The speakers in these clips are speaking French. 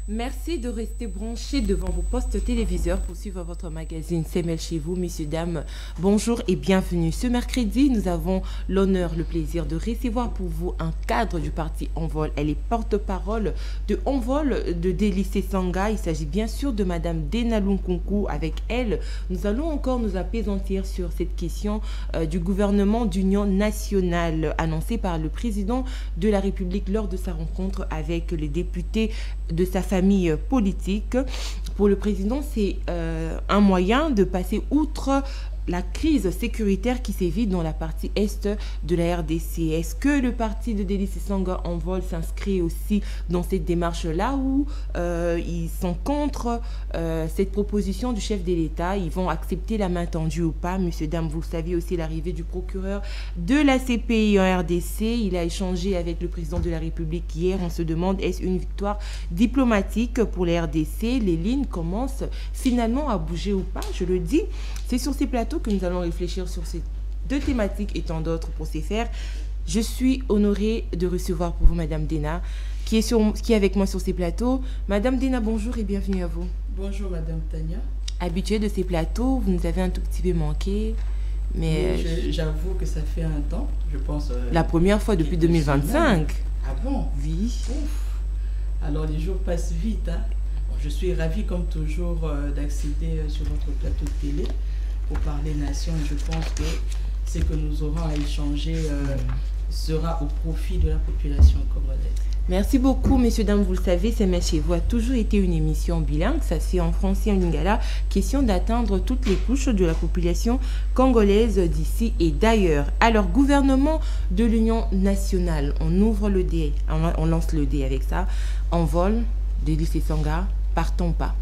Merci de rester branchés devant vos postes téléviseurs pour suivre votre magazine CML chez vous. Messieurs, dames, bonjour et bienvenue. Ce mercredi, nous avons l'honneur, le plaisir de recevoir pour vous un cadre du parti Envol. Elle est porte-parole de Envol de Délice Sanga. Il s'agit bien sûr de Madame Dena Lunkunku. Avec elle, nous allons encore nous apaisantir sur cette question du gouvernement d'union nationale annoncé par le président de la République lors de sa rencontre avec les députés de sa famille politique. Pour le président, c'est un moyen de passer outre la crise sécuritaire qui sévit dans la partie est de la RDC. Est-ce que le parti de Délice Sanga Envol s'inscrit aussi dans cette démarche-là où ils sont contre cette proposition du chef de l'État? Ils vont accepter la main tendue ou pas? Monsieur, dame, vous savez aussi l'arrivée du procureur de la CPI en RDC. Il a échangé avec le président de la République hier. On se demande, est-ce une victoire diplomatique pour la RDC? Les lignes commencent finalement à bouger ou pas? Je le dis, c'est sur ces plateaux que nous allons réfléchir sur ces deux thématiques et tant d'autres. Pour ces faire, je suis honorée de recevoir pour vous Madame Dena, qui est avec moi sur ces plateaux. Madame Dena, bonjour et bienvenue à vous. Bonjour Madame Tania. Habituée de ces plateaux, vous nous avez un tout petit peu manqué, mais j'avoue que ça fait un temps, je pense. La première fois depuis 2025. Ah bon? Oui. Ouf. Alors les jours passent vite, hein. Bon, je suis ravie comme toujours d'accéder sur votre plateau de télé pour parler nation. Je pense que ce que nous aurons à échanger sera au profit de la population congolaise. Merci beaucoup, messieurs, dames. Vous le savez, CML chez vous a toujours été une émission bilingue. Ça se fait en français et en lingala. Question d'atteindre toutes les couches de la population congolaise d'ici et d'ailleurs. Alors, gouvernement de l'Union nationale, on ouvre le dé, on lance le dé avec ça. Envol, Délice Sanga, partons pas.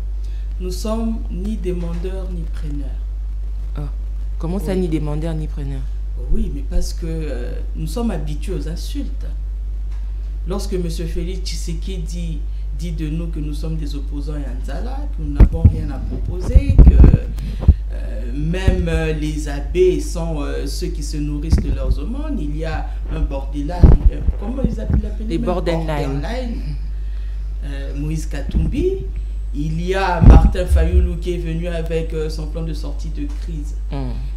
Nous sommes ni demandeurs ni preneurs. Oh. Comment ça, ni demandeurs ni preneurs? Oui, mais parce que nous sommes habitués aux insultes. Lorsque M. Félix Tshisekedi dit de nous que nous sommes des opposants à Nzala, que nous n'avons rien à proposer, que même les abbés sont ceux qui se nourrissent de leurs aumônes, il y a un borderline, comment ils appellent les borderline. Moïse Katumbi. Il y a Martin Fayoulou qui est venu avec son plan de sortie de crise.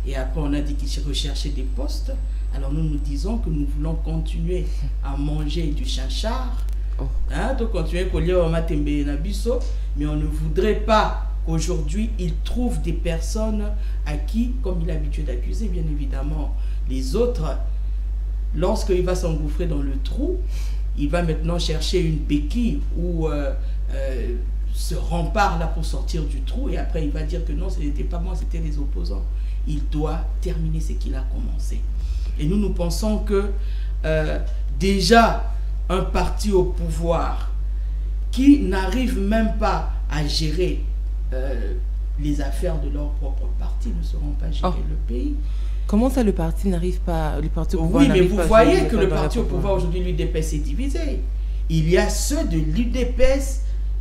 Et après, on a dit qu'il recherchait des postes. Alors, nous nous disons que nous voulons continuer à manger du chinchard. Hein, donc, continuer à matembe nabiso. Mais on ne voudrait pas qu'aujourd'hui, il trouve des personnes à qui, comme il est habitué d'accuser, bien évidemment, les autres, lorsqu'il va s'engouffrer dans le trou, il va maintenant chercher une béquille ou ce rempart là pour sortir du trou, et après il va dire que non, ce n'était pas moi, c'était les opposants. Il doit terminer ce qu'il a commencé. Et nous pensons que déjà un parti au pouvoir qui n'arrive même pas à gérer les affaires de leur propre parti ne sauront pas gérer le pays. Comment ça, le parti n'arrive pas, le parti au pouvoir? Oui, mais vous voyez que le parti au pouvoir aujourd'hui, l'UDPS, est divisé. Il y a ceux de l'UDPS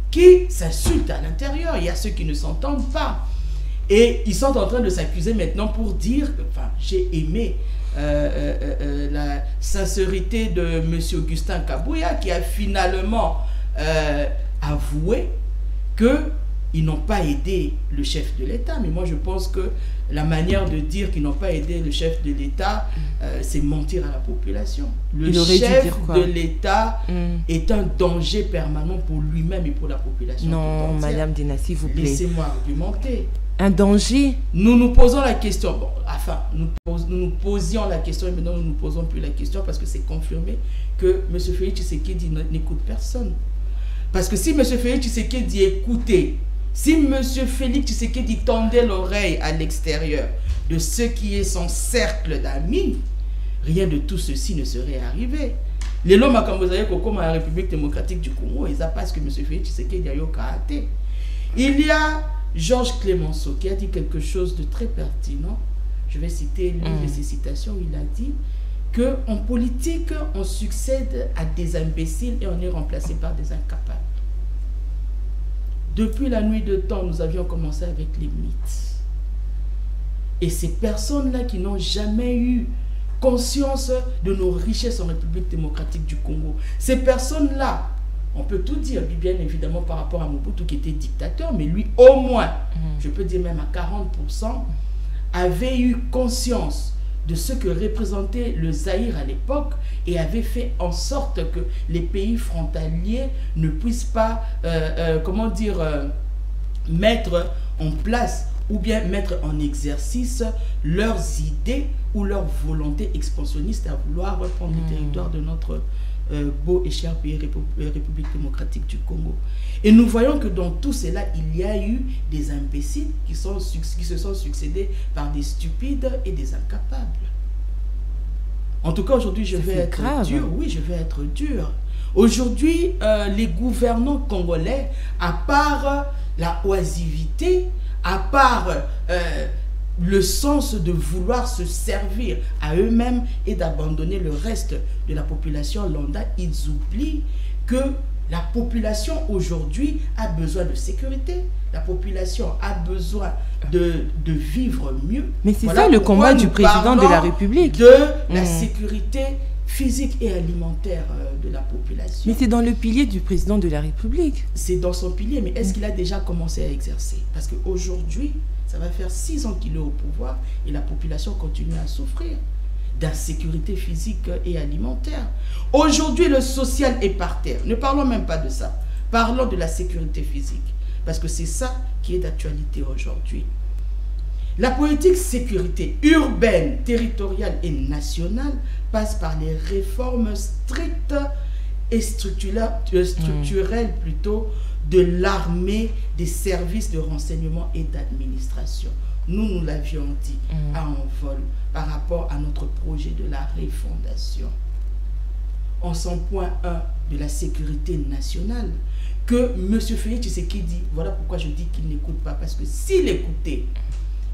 qui s'insultent à l'intérieur. Il y a ceux qui ne s'entendent pas. Et ils sont en train de s'accuser maintenant pour dire, enfin, j'ai aimé la sincérité de M. Augustin Kabouya qui a finalement avoué qu'ils n'ont pas aidé le chef de l'État. Mais moi, je pense que la manière de dire qu'ils n'ont pas aidé le chef de l'État, c'est mentir à la population. Le chef de l'État est un danger permanent pour lui-même et pour la population. Non, Madame Dena, s'il vous plaît. Laissez-moi argumenter. Un danger? Nous nous posons la question. Bon, enfin, nous posions la question et maintenant nous ne nous posons plus la question parce que c'est confirmé que M. Félix Tshisekedi n'écoute personne. Parce que si M. Félix Tshisekedi écoutait, si M. Félix Tshisekedi tendait l'oreille à l'extérieur de ce qui est son cercle d'amis, rien de tout ceci ne serait arrivé. Les lois makambozaye comme la République démocratique du Congo, ils n'ont pas ce que M. Félix Tshisekedi a eu au karaté. Il y a Georges Clemenceau qui a dit quelque chose de très pertinent. Je vais citer l'une de ses citations. Il a dit qu'en politique, on succède à des imbéciles et on est remplacé par des incapables. Depuis la nuit de temps, nous avions commencé avec les mythes. Et ces personnes-là qui n'ont jamais eu conscience de nos richesses en République démocratique du Congo, ces personnes-là on peut tout dire, bien évidemment par rapport à Mobutu qui était dictateur, mais lui au moins, je peux dire même à 40%, avait eu conscience de ce que représentait le Zaïre à l'époque et avait fait en sorte que les pays frontaliers ne puissent pas, comment dire, mettre en place ou bien mettre en exercice leurs idées ou leur volonté expansionniste à vouloir reprendre le territoire de notre beau et cher pays, République démocratique du Congo. Et nous voyons que dans tout cela, il y a eu des imbéciles qui se sont succédés par des stupides et des incapables. En tout cas, aujourd'hui, je vais être dur. Oui, je vais être dur. Aujourd'hui, les gouvernants congolais, à part la oisivité, à part le sens de vouloir se servir à eux-mêmes et d'abandonner le reste de la population lambda, ils oublient que la population aujourd'hui a besoin de sécurité, la population a besoin de vivre mieux. Mais c'est ça le combat du président de la République. De la sécurité physique et alimentaire de la population. Mais c'est dans le pilier du président de la République. C'est dans son pilier, mais est-ce qu'il a déjà commencé à exercer? Parce qu'aujourd'hui, ça va faire 6 ans qu'il est au pouvoir et la population continue à souffrir d'insécurité physique et alimentaire. Aujourd'hui, le social est par terre. Ne parlons même pas de ça. Parlons de la sécurité physique. Parce que c'est ça qui est d'actualité aujourd'hui. La politique sécurité urbaine, territoriale et nationale passe par les réformes strictes et structurelles plutôt de l'armée, des services de renseignement et d'administration. Nous l'avions dit à Envol par rapport à notre projet de la refondation. En son point 1 de la sécurité nationale, que M. Félix Tshisekedi, voilà pourquoi je dis qu'il n'écoute pas, parce que s'il écoutait,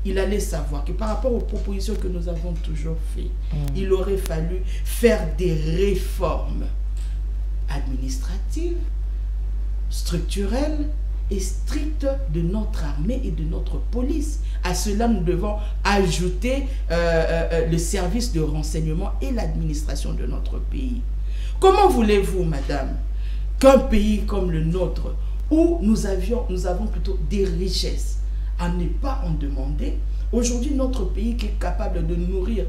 il allait savoir que par rapport aux propositions que nous avons toujours faites, il aurait fallu faire des réformes administratives, structurelles et strictes de notre armée et de notre police. À cela, nous devons ajouter le service de renseignement et l'administration de notre pays. Comment voulez-vous, madame, qu'un pays comme le nôtre, où nous avons plutôt des richesses, à ne pas en demander, aujourd'hui notre pays qui est capable de nourrir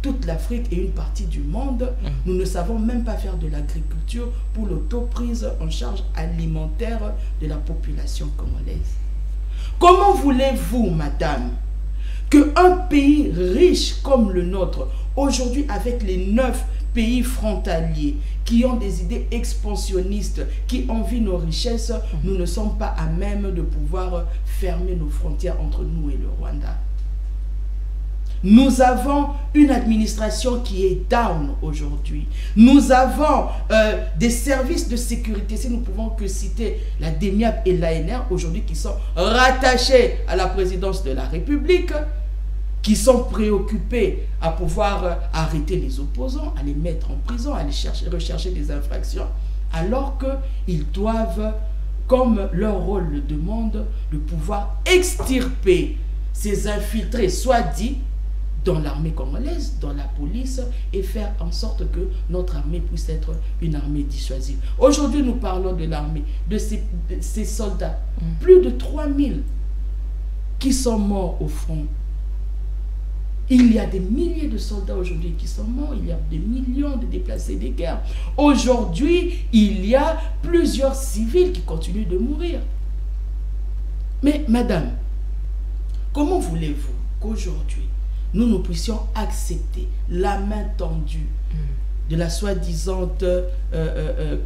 toute l'Afrique et une partie du monde, nous ne savons même pas faire de l'agriculture pour l'autoprise en charge alimentaire de la population congolaise. Comment voulez-vous, madame, qu'un pays riche comme le nôtre, aujourd'hui avec les 9 pays frontaliers qui ont des idées expansionnistes, qui envient nos richesses, nous ne sommes pas à même de pouvoir fermer nos frontières entre nous et le Rwanda. Nous avons une administration qui est down aujourd'hui. Nous avons des services de sécurité, si nous pouvons que citer la DEMIAP et l'ANR aujourd'hui qui sont rattachés à la présidence de la République, qui sont préoccupés à pouvoir arrêter les opposants, à les mettre en prison, à les rechercher des infractions, alors qu'ils doivent, comme leur rôle le demande, de pouvoir extirper ces infiltrés, soit dit, dans l'armée congolaise, dans la police, et faire en sorte que notre armée puisse être une armée dissuasive. Aujourd'hui, nous parlons de l'armée, de ces soldats, plus de 3000 qui sont morts au front. Il y a des milliers de soldats aujourd'hui qui sont morts, il y a des millions de déplacés des guerres. Aujourd'hui, il y a plusieurs civils qui continuent de mourir. Mais madame, comment voulez-vous qu'aujourd'hui, nous puissions accepter la main tendue de la soi-disant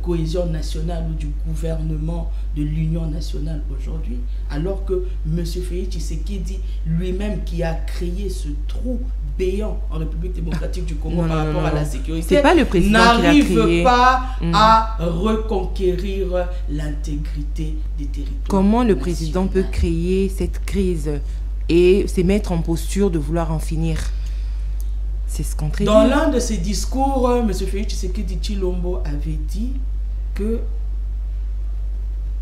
cohésion nationale ou du gouvernement de l'Union nationale aujourd'hui, alors que M. Félix Tshisekedi lui-même qui a créé ce trou béant en République démocratique du Congo par rapport à la sécurité, n'arrive pas à reconquérir l'intégrité des territoires. Comment le président peut créer cette crise et se mettre en posture de vouloir en finir? C'est ce qu'on traite. Dans l'un de ses discours, M. Félix Tshisekedi Tshilombo avait dit que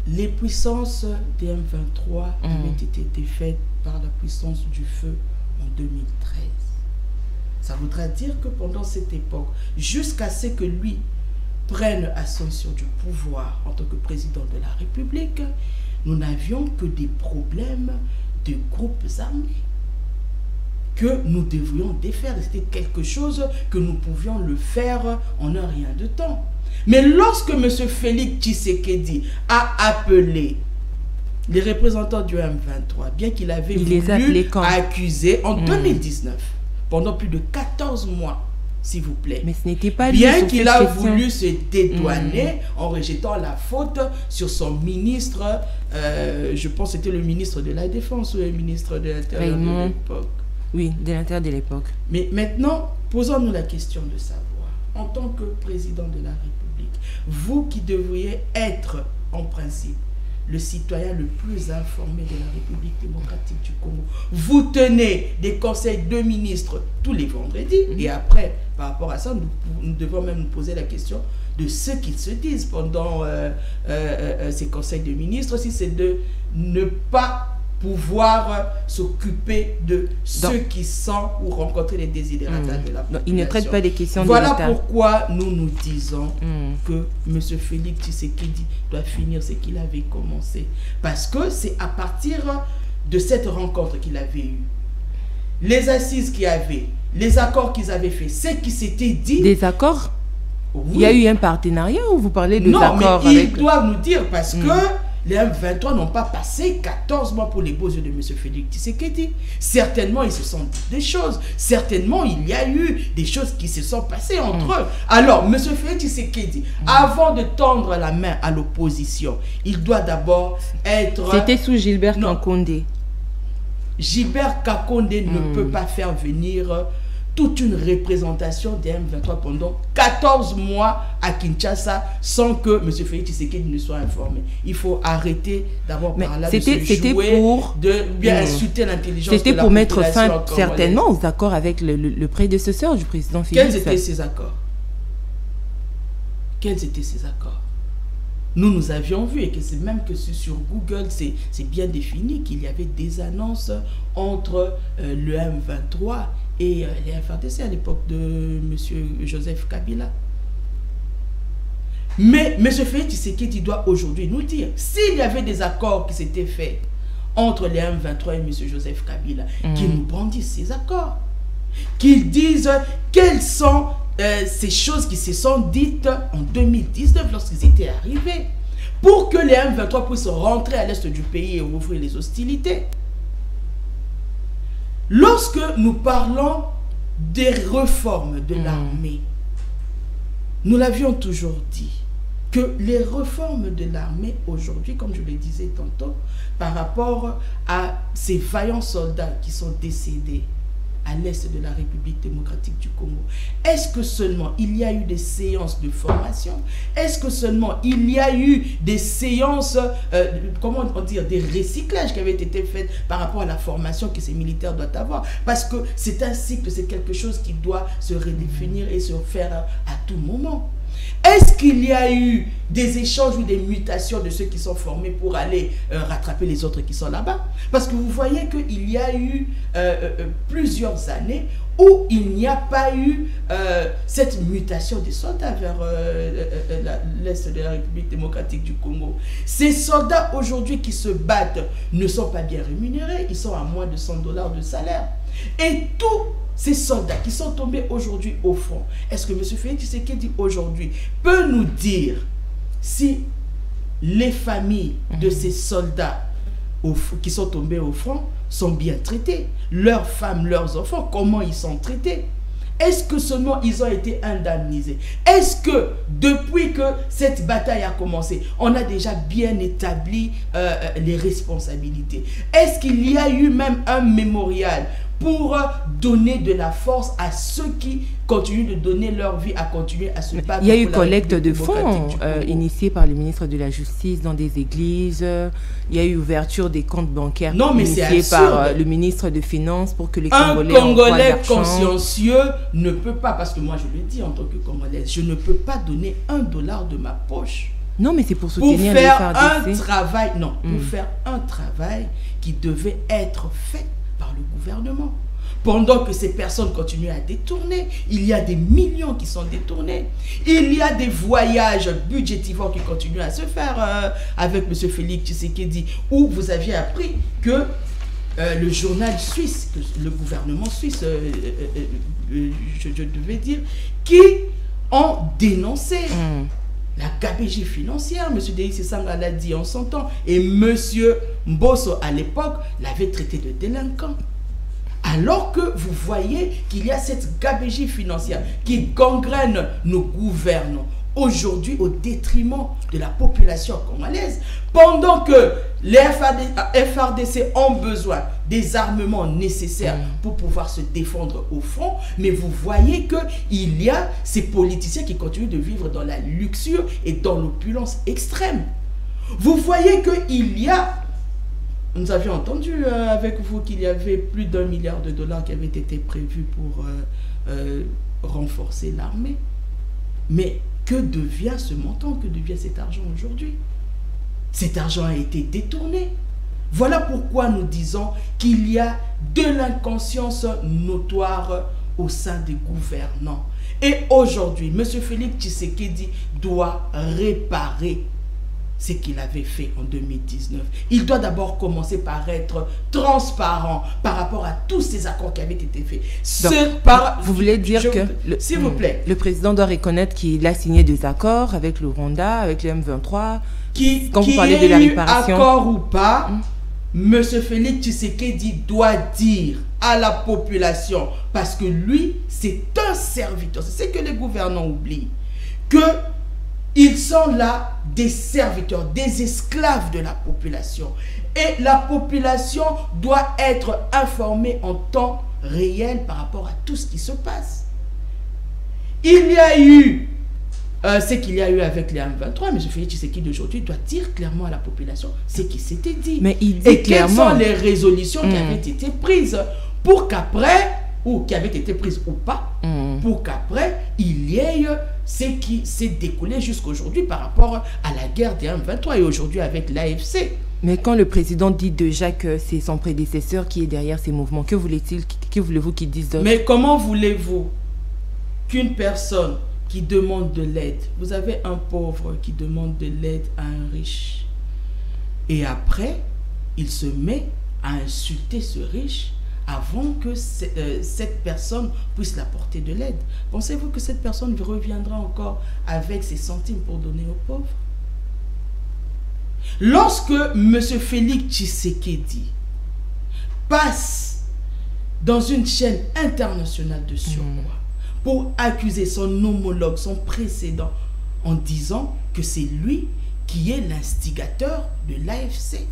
les puissances des M23 avaient été défaites par la puissance du feu en 2013. Ça voudra dire que pendant cette époque, jusqu'à ce que lui prenne ascension du pouvoir en tant que président de la République, nous n'avions que des problèmes de groupes armés que nous devrions défaire. C'était quelque chose que nous pouvions le faire en un rien de temps. Mais lorsque M. Félix Tshisekedi a appelé les représentants du M23, bien qu'il avait voulu accuser en 2019, pendant plus de 14 mois, s'il vous plaît. Mais ce n'était pas bien qu'il a voulu se dédouaner en rejetant la faute sur son ministre, je pense que c'était le ministre de la Défense ou le ministre de l'Intérieur de l'époque. Oui, de l'Intérieur de l'époque. Mais maintenant, posons-nous la question de savoir, en tant que président de la République, vous qui devriez être, en principe, le citoyen le plus informé de la République démocratique du Congo, vous tenez des conseils de ministres tous les vendredis, et après, par rapport à ça, nous devons même nous poser la question de ce qu'ils se disent pendant ces conseils de ministres, si c'est de ne pas pouvoir s'occuper de ceux qui sont ou rencontrer les désidératas de la population. Il ne traite pas des questions de Voilà pourquoi nous disons que M. Félix Tshisekedi doit finir ce qu'il avait commencé. Parce que c'est à partir de cette rencontre qu'il avait eue, les assises qu'il y avait, les accords qu'ils avaient faits, ce qui s'était dit... Des accords? Oui. Il y a eu un partenariat ou vous parlez de accords? Non, mais ils doivent nous dire parce que les M23 n'ont pas passé 14 mois pour les beaux yeux de M. Félix Tshisekedi. Certainement, ils se sont dit des choses. Certainement, il y a eu des choses qui se sont passées entre eux. Alors, M. Félix Tshisekedi, avant de tendre la main à l'opposition, il doit d'abord être... C'était sous Gilbert Kakonde. Gilbert Kakonde ne peut pas faire venir toute une représentation des M23 pendant 14 mois à Kinshasa sans que M. Félix Tshisekedi ne soit informé. Il faut arrêter d'abord par là de se jouer, de bien insulter l'intelligence de la population. C'était pour mettre fin certainement aux accords avec le prédécesseur du président Félix. Quels étaient ces accords? Quels étaient ces accords? Nous avions vu, et que c'est même que sur Google, c'est bien défini qu'il y avait des annonces entre le M23 et les FRDC à l'époque de M. Joseph Kabila. Mais M. Félix Tshisekedi doit aujourd'hui nous dire, s'il y avait des accords qui s'étaient faits entre les M23 et M. Joseph Kabila, qu'ils nous brandissent ces accords, qu'ils disent quelles sont ces choses qui se sont dites en 2019 lorsqu'ils étaient arrivés, pour que les M23 puissent rentrer à l'est du pays et rouvrir les hostilités. Lorsque nous parlons des réformes de l'armée, nous l'avions toujours dit, que les réformes de l'armée aujourd'hui, comme je le disais tantôt, par rapport à ces vaillants soldats qui sont décédés à l'est de la République démocratique du Congo, est-ce que seulement il y a eu des séances de formation? Est-ce que seulement il y a eu des séances, comment on dire, des recyclages qui avaient été faits par rapport à la formation que ces militaires doivent avoir? Parce que c'est un cycle, c'est quelque chose qui doit se redéfinir et se faire à tout moment. Est-ce qu'il y a eu des échanges ou des mutations de ceux qui sont formés pour aller rattraper les autres qui sont là-bas? Parce que vous voyez qu'il y a eu plusieurs années où il n'y a pas eu cette mutation des soldats vers l'Est de la République démocratique du Congo. Ces soldats aujourd'hui qui se battent ne sont pas bien rémunérés, ils sont à moins de $100 de salaire. Et tous ces soldats qui sont tombés aujourd'hui au front, est-ce que M. Félix Tshisekedi aujourd'hui peut nous dire si les familles de ces soldats qui sont tombés au front sont bien traités? Leurs femmes, leurs enfants, comment ils sont traités? Est-ce que seulement ils ont été indemnisés? Est-ce que depuis que cette bataille a commencé, on a déjà bien établi les responsabilités? Est-ce qu'il y a eu même un mémorial pour donner de la force à ceux qui continuent de donner leur vie à continuer à se battre? Il y a eu collecte de fonds initiée par le ministre de la Justice dans des églises. Il y a eu ouverture des comptes bancaires initiée par le ministre des Finances pour que les Congolais... Un Congolais consciencieux ne peut pas, parce que moi je le dis en tant que Congolaise, je ne peux pas donner $1 de ma poche. Non, mais c'est pour soutenir les faire un travail, non, pour faire un travail qui devait être fait par le gouvernement. Pendant que ces personnes continuent à détourner, il y a des millions qui sont détournés. Il y a des voyages budgétivores qui continuent à se faire avec M. Félix Tshisekedi, où vous aviez appris que le journal suisse, le gouvernement suisse, je devais dire, qui ont dénoncé la gabegie financière. M. Deïs Sanga l'a dit en son temps, et M. Mbosso à l'époque l'avait traité de délinquant. Alors que vous voyez qu'il y a cette gabegie financière qui gangrène nos gouvernants aujourd'hui au détriment de la population congolaise, pendant que les FRDC ont besoin des armements nécessaires pour pouvoir se défendre au front, mais vous voyez qu'il y a ces politiciens qui continuent de vivre dans la luxure et dans l'opulence extrême. Vous voyez qu'il y a... Nous avions entendu avec vous qu'il y avait plus d'1 milliard de dollars qui avaient été prévus pour renforcer l'armée. Mais que devient ce montant? Que devient cet argent aujourd'hui? Cet argent a été détourné. Voilà pourquoi nous disons qu'il y a de l'inconscience notoire au sein des gouvernants. Et aujourd'hui, M. Félix Tshisekedi doit réparer ce qu'il avait fait en 2019. Il doit d'abord commencer par être transparent par rapport à tous ces accords qui avaient été faits. Vous voulez dire que, s'il vous plaît, le président doit reconnaître qu'il a signé des accords avec le Rwanda, avec le M23, quand vous parlez de la réparation, accord ou pas, M. Félix Tshisekedi doit dire à la population, parce que lui, c'est un serviteur, c'est ce que les gouvernants oublient, que ils sont là des serviteurs, des esclaves de la population. Et la population doit être informée en temps réel par rapport à tout ce qui se passe. Il y a eu ce qu'il y a eu avec les M23. M. Félix Tshisekedi d'aujourd'hui doit dire clairement à la population ce qui s'était dit. Mais il dit et clairement... quelles sont les résolutions qui avaient été prises pour qu'après, ou qui avaient été prises ou pas, pour qu'après, il y ait ce qui s'est découlé jusqu'aujourd'hui par rapport à la guerre des M23 et aujourd'hui avec l'AFC. Mais quand le président dit déjà que c'est son prédécesseur qui est derrière ces mouvements, que voulez-vous qu'il dise d'autre? Mais comment voulez-vous qu'une personne qui demande de l'aide, vous avez un pauvre qui demande de l'aide à un riche, et après, il se met à insulter ce riche avant que cette personne puisse l'apporter de l'aide. Pensez-vous que cette personne reviendra encore avec ses centimes pour donner aux pauvres? Lorsque M. Félix Tshisekedi passe dans une chaîne internationale de surcroît pour accuser son homologue, son précédent, en disant que c'est lui qui est l'instigateur de l'AFC,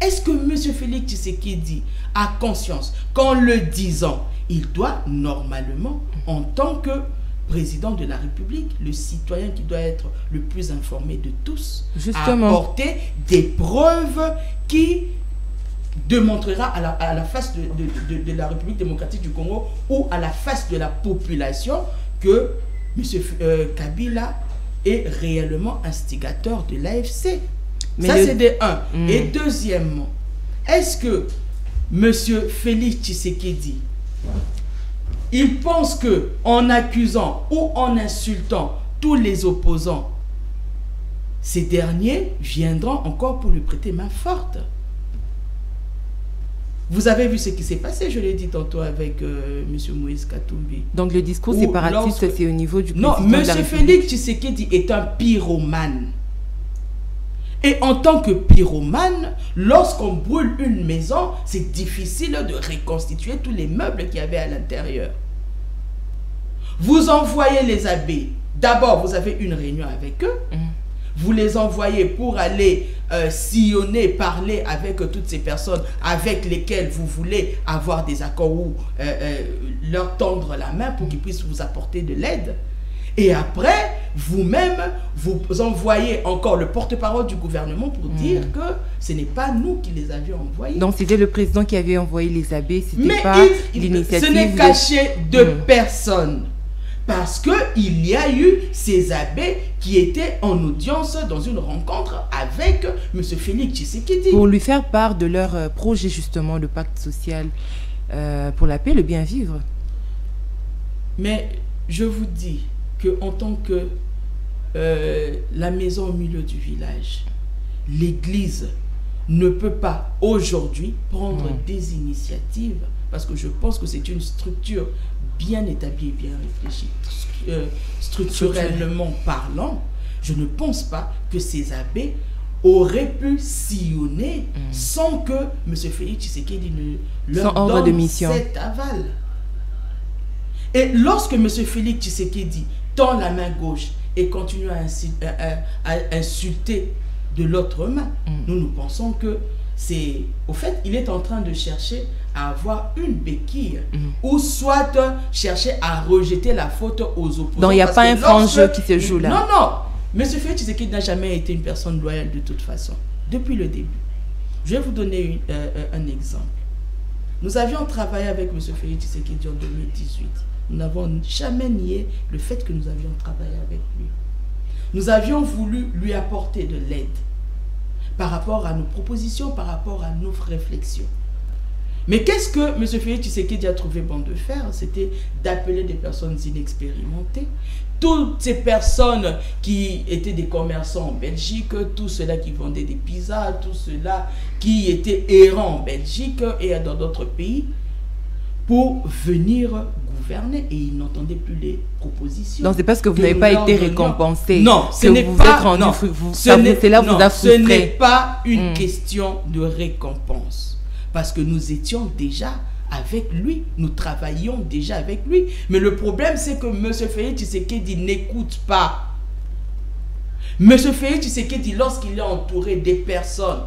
est-ce que M. Félix Tshisekedi a conscience qu'en le disant, il doit normalement, en tant que président de la République, le citoyen qui doit être le plus informé de tous, apporter des preuves qui démontrera à la face de la République démocratique du Congo ou à la face de la population que M. Kabila est réellement instigateur de l'AFC. Ça, c'est de un. Et deuxièmement, est-ce que M. Félix Tshisekedi, il pense que en accusant ou en insultant tous les opposants, ces derniers viendront encore pour lui prêter main forte? Vous avez vu ce qui s'est passé, je l'ai dit tantôt avec M. Moïse Katumbi. Donc le discours séparatiste, c'est au niveau du président de la République. Non, M. Félix Tshisekedi est un pyromane. Et en tant que pyromane, lorsqu'on brûle une maison, c'est difficile de reconstituer tous les meubles qu'il y avait à l'intérieur. Vous envoyez les abbés. D'abord, vous avez une réunion avec eux. Vous les envoyez pour aller sillonner, parler avec toutes ces personnes avec lesquelles vous voulez avoir des accords ou leur tendre la main pour qu'ils puissent vous apporter de l'aide. Et après, vous-même, vous envoyez encore le porte-parole du gouvernement pour dire que ce n'est pas nous qui les avions envoyés. Donc, c'était le président qui avait envoyé les abbés, c'était pas l'initiative. Ce n'est caché de personne. Parce qu'il y a eu ces abbés qui étaient en audience dans une rencontre avec M. Félix Tshisekedi. Pour lui faire part de leur projet, justement, le pacte social. pour la paix, le bien vivre. Mais je vous dis qu'en tant que la maison au milieu du village, l'Église ne peut pas aujourd'hui prendre des initiatives, parce que je pense que c'est une structure bien établie, bien réfléchie, structurellement parlant. Je ne pense pas que ces abbés auraient pu sillonner sans que M. Félix Tshisekedi ne leur donne cet aval. Et lorsque M. Félix Tshisekedi tend la main gauche et continue à insulter de l'autre main, nous pensons que c'est... Au fait, il est en train de chercher à avoir une béquille ou soit chercher à rejeter la faute aux opposants. Donc il n'y a pas un franc jeu qui se joue là. Non, non. M. Félix Tshisekedi n'a jamais été une personne loyale de toute façon, depuis le début. Je vais vous donner un exemple. Nous avions travaillé avec M. Félix Tshisekedi en 2018. Nous n'avons jamais nié le fait que nous avions travaillé avec lui. Nous avions voulu lui apporter de l'aide par rapport à nos propositions, par rapport à nos réflexions. Mais qu'est-ce que M. Félix Tshisekedi a trouvé bon de faire? C'était d'appeler des personnes inexpérimentées. Toutes ces personnes qui étaient des commerçants en Belgique, tous ceux-là qui vendaient des pizzas, tous ceux-là qui étaient errants en Belgique et dans d'autres pays, pour venir gouverner, et ils n'entendaient plus les propositions. Donc c'est parce que vous n'avez pas été récompensé. Non, ce n'est pas... Non, ce n'est pas une question de récompense. Parce que nous étions déjà avec lui, nous travaillions déjà avec lui. Mais le problème, c'est que M. Félix Tshisekedi n'écoute pas. M. Félix Tshisekedi, lorsqu'il est entouré des personnes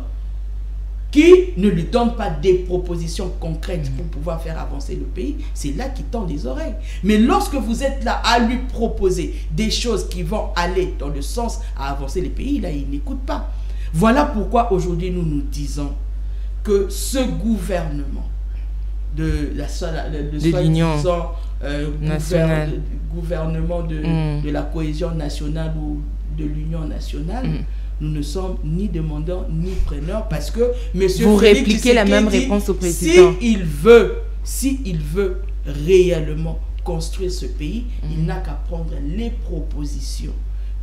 qui ne lui donnent pas des propositions concrètes pour pouvoir faire avancer le pays, c'est là qu'il tend les oreilles. Mais lorsque vous êtes là à lui proposer des choses qui vont aller dans le sens à avancer le pays, là, il n'écoute pas. Voilà pourquoi aujourd'hui nous nous disons que ce gouvernement de l'Union nationale, gouvernement de la cohésion nationale ou de l'Union nationale, nous ne sommes ni demandeurs ni preneurs, parce que monsieur vous répliquez la même réponse au président. S'il veut réellement construire ce pays, il n'a qu'à prendre les propositions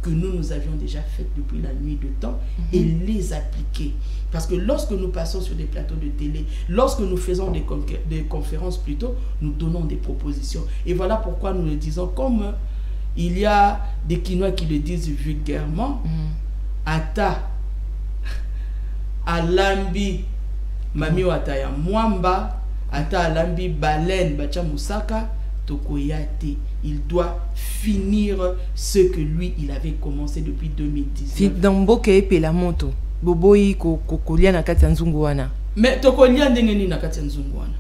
que nous avions déjà faites depuis la nuit de temps et les appliquer. Parce que lorsque nous passons sur des plateaux de télé, lorsque nous faisons des conférences plutôt, nous donnons des propositions. Et voilà pourquoi nous le disons, comme il y a des Quinois qui le disent vulgairement, ata alambi mami wataya mwamba, ata alambi baleine bacha musaka tokoyate. Il doit finir ce que lui il avait commencé depuis 2019. Dans Mboke et la moto boboyi kokolia na kati ya nzungu wana. Mais tokolia ndenge nini na kati ya nzungu wana?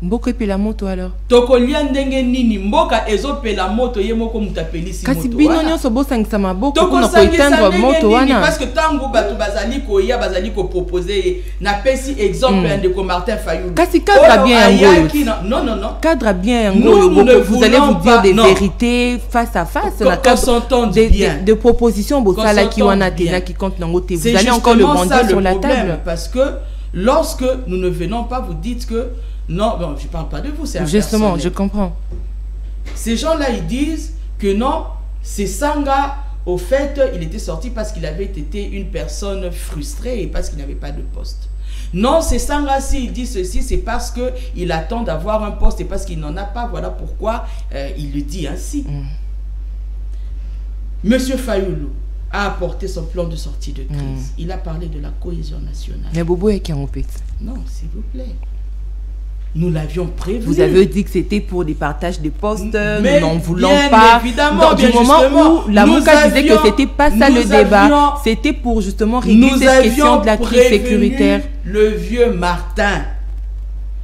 Mboka pe la moto alors. Tokolia ndenge nini mboka ezo pe la moto ye moko mutapelisi moto. Kasi bino nyonso bosangisa maboko kuna ko éteindre moto wana. Parce que tango batu bazali ko ya bazali ko proposer na pesi exemple de ko Martin Fayulu. Kasi cadre bien yango. Non non non. Cadre bien yango. Vous allez vous dire des vérités face à face na cadre de propositions bosala ki wana tena qui compte nango te. Vous allez encore le brandir sur la table parce que lorsque nous ne venons pas vous dites que non, bon, je ne parle pas de vous, c'est justement, je comprends. Ces gens-là, ils disent que non, c'est Sanga, au fait, il était sorti parce qu'il avait été une personne frustrée et parce qu'il n'avait pas de poste. Non, c'est Sanga, s'il dit ceci, c'est parce qu'il attend d'avoir un poste et parce qu'il n'en a pas. Voilà pourquoi il le dit ainsi. Monsieur Fayulu a apporté son plan de sortie de crise. Il a parlé de la cohésion nationale. Mais Bobo est qui en fait? Non, s'il vous plaît. Nous l'avions prévu. Vous avez dit que c'était pour des partages de postes, mais nous n'en voulons pas. Évidemment, du moment où la Mouka disait que c'était pas ça le débat, c'était pour justement régler cette question de la crise sécuritaire. Le vieux Martin,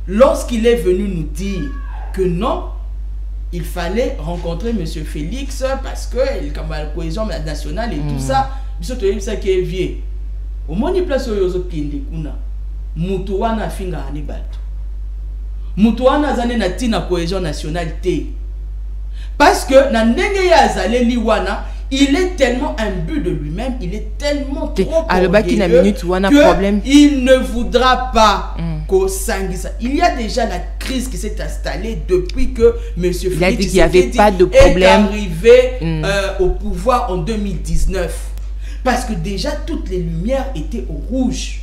lorsqu'il est venu nous dire que non, il fallait rencontrer M. Félix parce que comme la cohésion nationale et tout ça, ça qui est vieux. Au moins, il place au Kinde Kuna, Mutuana Finga Hannibal. Mutuana zane na tina cohésion nationale te. Parce que na ndenge ya zale liwana, il est tellement imbu de lui-même, il est tellement trop orgueilleux que il ne voudra pas qu'au sangisa. Il y a déjà la crise qui s'est installée depuis que M. Félix Tshisekedi est arrivé au pouvoir en 2019. Parce que déjà, toutes les lumières étaient au rouge.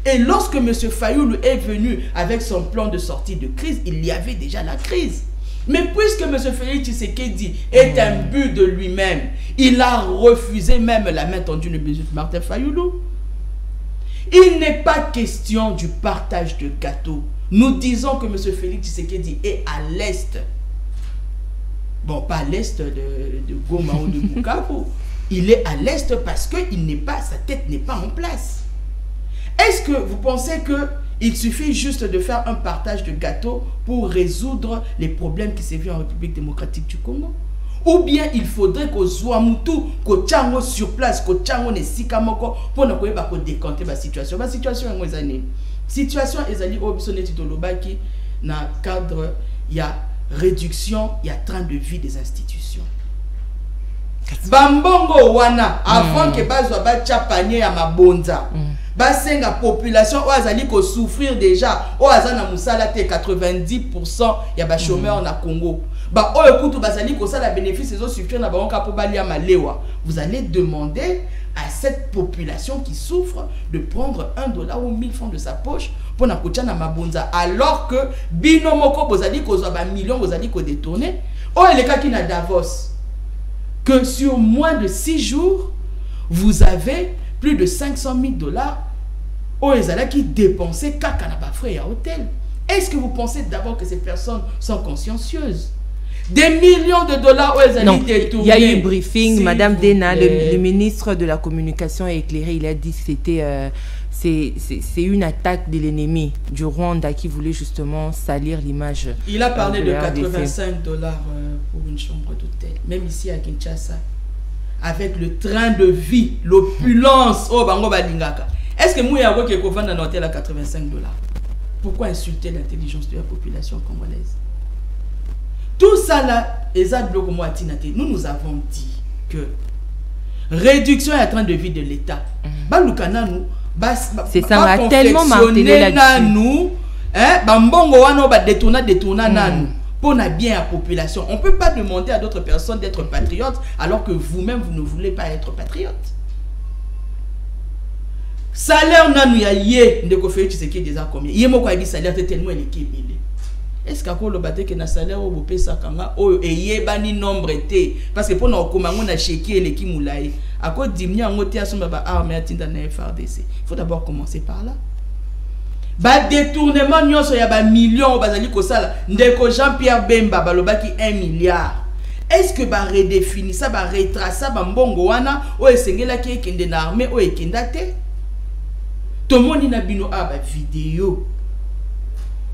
Et lorsque M. Fayulu est venu avec son plan de sortie de crise, il y avait déjà la crise. Mais puisque M. Félix Tshisekedi est un but de lui-même, il a refusé même la main tendue de M. Martin Fayulu. Il n'est pas question du partage de gâteaux. Nous disons que M. Félix Tshisekedi est à l'est. Bon, pas à l'est de Goma ou de Bukavu. Il est à l'est parce que sa tête n'est pas en place. Est-ce que vous pensez qu'il suffit juste de faire un partage de gâteaux pour résoudre les problèmes qui se vivent en République démocratique du Congo? Ou bien il faudrait qu'au Zouamoutou, qu'au Tchango sur place, qu'au Tchango ne Sikamoko, pour ne décanter la situation. La situation est moins année. Situation est allée au Bissonnet Tolobaki, dans le cadre, il y a réduction, il y a train de vie des institutions. Bambongo wana avant que bazwa ba chapanye ya mabonza basenga population o azali ko souffrir déjà o azana musala te 90% ya ba chômeurs na Congo ba o ekutu bazali ko sala bénéfice ezo suffire na bango kapo bali ya malewa. Vous allez demander à cette population qui souffre de prendre $1 ou 1000 francs de sa poche pour na kotia na mabonza alors que bino moko bozali ko zwa ba millions bozali ko détourner o eleka ki na Davos que sur moins de 6 jours, vous avez plus de $500 000 aux Ezala qui dépensaient caca na frais à hôtel. Est-ce que vous pensez d'abord que ces personnes sont consciencieuses? Des millions de dollars aux Ezala détournés. Il y a eu un briefing, Madame Dena, le ministre de la communication a éclairé, il a dit que c'était c'est une attaque de l'ennemi du Rwanda qui voulait justement salir l'image. Il a parlé de $85 pour une chambre d'hôtel, même ici à Kinshasa, avec le train de vie, l'opulence. Oh, bango balingaka. Est-ce que Mouya qui est couvert dans un hôtel à $85? Pourquoi insulter l'intelligence de la population congolaise? Tout ça là, nous avons dit que réduction et train de vie de l'État. C'est ça, on a tellement martelé là-dessus. Pour bien la population. On ne peut pas demander à d'autres personnes d'être patriotes alors que vous-même, vous ne voulez pas être patriote. Salaire, on a yé, de Kofi Tshisekedi déjà combien? Il y a dit salaire tellement élevé. Est-ce qu'on a dit que le salaire au Bopé Sakanga et bani nombre été parce que pour nous comment on a checké les qui moulaye à cause d'imni en moté à son baba armée à tinda na FRDC. Il faut d'abord commencer par là. Ba détournement nyonso ya ba millions bazali ko sala ndeko Jean-Pierre Bemba balobaki 1 milliard. Est-ce que ba redéfinir ça ba retracer ba mbongo wana o esengela ki ekende na armée o ekenda te? Tout le monde na bino a ba vidéo.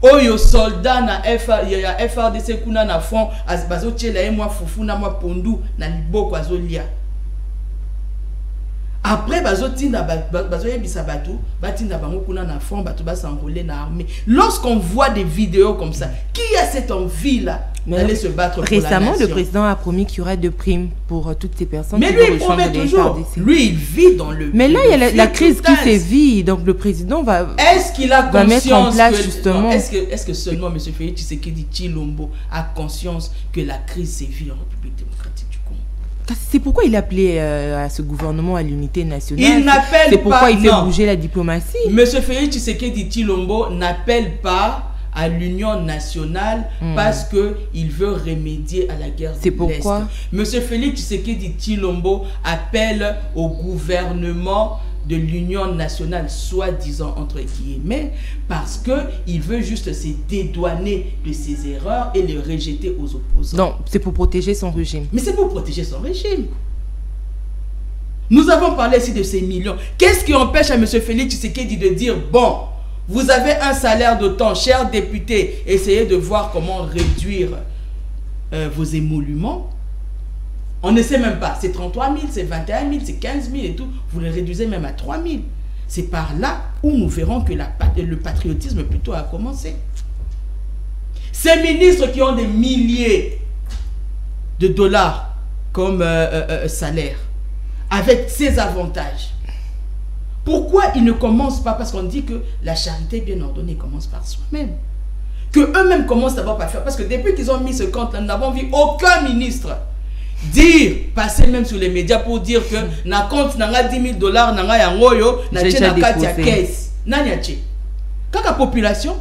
Oyo soldat na FRDC kuna na front bazo tchela e mwa fufu na mwa pondu na liboko azolia. Après bazo tinda bazo yebisa batu batinda bango kuna na front batu ba s'enrôler na armée. Lorsqu'on voit des vidéos comme ça, qui a cette envie là d'aller se battre pour la nation? Récemment, le président a promis qu'il y aurait de primes pour toutes ces personnes. Mais lui, il promet toujours. Lui, il vit dans le. Mais là, il y a la crise qui sévit, donc le président va. Est-ce qu'il a conscience mettre en place justement? Est-ce que seulement M. Félix Tshisekedi Tshilombo a conscience que la crise sévit en République démocratique du Congo? C'est pourquoi il appelait à ce gouvernement à l'unité nationale. Il n'appelle pas. C'est pourquoi il fait bouger la diplomatie. M. Félix Tshisekedi Tshilombo n'appelle pas à l'union nationale parce qu'il veut remédier à la guerre de l'Est. C'est pourquoi M. Félix Tshisekedi Tshilombo appelle au gouvernement de l'union nationale, soi-disant entre guillemets, parce qu'il veut juste se dédouaner de ses erreurs et les rejeter aux opposants. Non, c'est pour protéger son régime. Mais c'est pour protéger son régime. Nous avons parlé ici de ces millions. Qu'est-ce qui empêche à M. Félix Tshisekedi de dire, bon, vous avez un salaire d'autant, chers députés, essayez de voir comment réduire vos émoluments. On ne sait même pas, c'est 33 000, c'est 21 000, c'est 15 000 et tout. Vous les réduisez même à 3 000. C'est par là où nous verrons que le patriotisme plutôt a commencé. Ces ministres qui ont des milliers de dollars comme salaire, avec ces avantages, pourquoi ils ne commencent pas? Parce qu'on dit que la charité bien ordonnée commence par soi-même. que eux-mêmes commencent d'abord par faire. Parce que depuis qu'ils ont mis ce compte-là, nous n'avons vu aucun ministre passer même sur les médias pour dire que na compte n'a 10 000 $, n'a yangoyo, n'a tchena kati ya caisse. Nanya tché. Kaka population,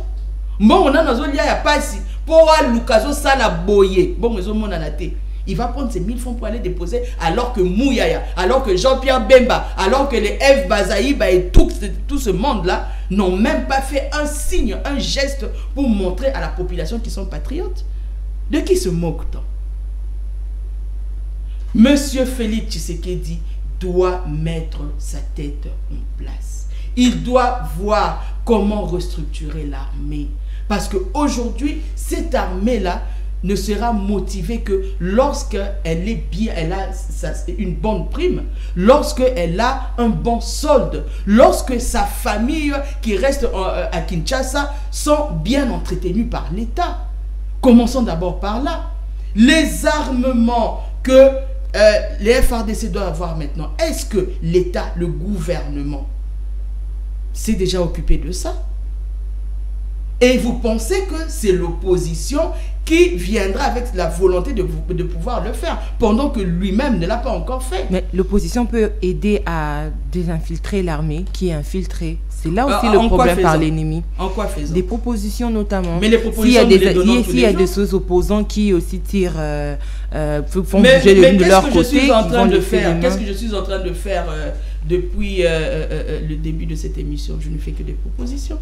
bon on a nos liens ya passi pour l'occasion ça la boyer. Bon ils ont mon anaté. Il va prendre ces 1000 francs pour aller déposer alors que Mouyaya, alors que Jean-Pierre Bemba, alors que les F Bazaïba et tout ce monde-là n'ont même pas fait un signe, un geste pour montrer à la population qu'ils sont patriotes. De qui se moque-t-on? Monsieur Félix Tshisekedi doit mettre sa tête en place. Il doit voir comment restructurer l'armée. Parce qu'aujourd'hui, cette armée-là ne sera motivée que lorsqu'elle est bien, elle a une bonne prime, lorsqu'elle a un bon solde, lorsque sa famille qui reste à Kinshasa sont bien entretenues par l'État. Commençons d'abord par là. Les armements que les FARDC doivent avoir maintenant, est-ce que l'État, le gouvernement, s'est déjà occupé de ça? Et vous pensez que c'est l'opposition qui viendra avec la volonté de pouvoir le faire, pendant que lui-même ne l'a pas encore fait? Mais l'opposition peut aider à désinfiltrer l'armée qui est infiltrée. C'est là aussi le problème par l'ennemi. En quoi faisant? Des propositions notamment. Mais les propositions, s'il y a des sous opposants qui aussi tirent, font bouger de leur côté, qu'est-ce que je suis en train de faire? Qu'est-ce que je suis en train de faire depuis le début de cette émission? Je ne fais que des propositions.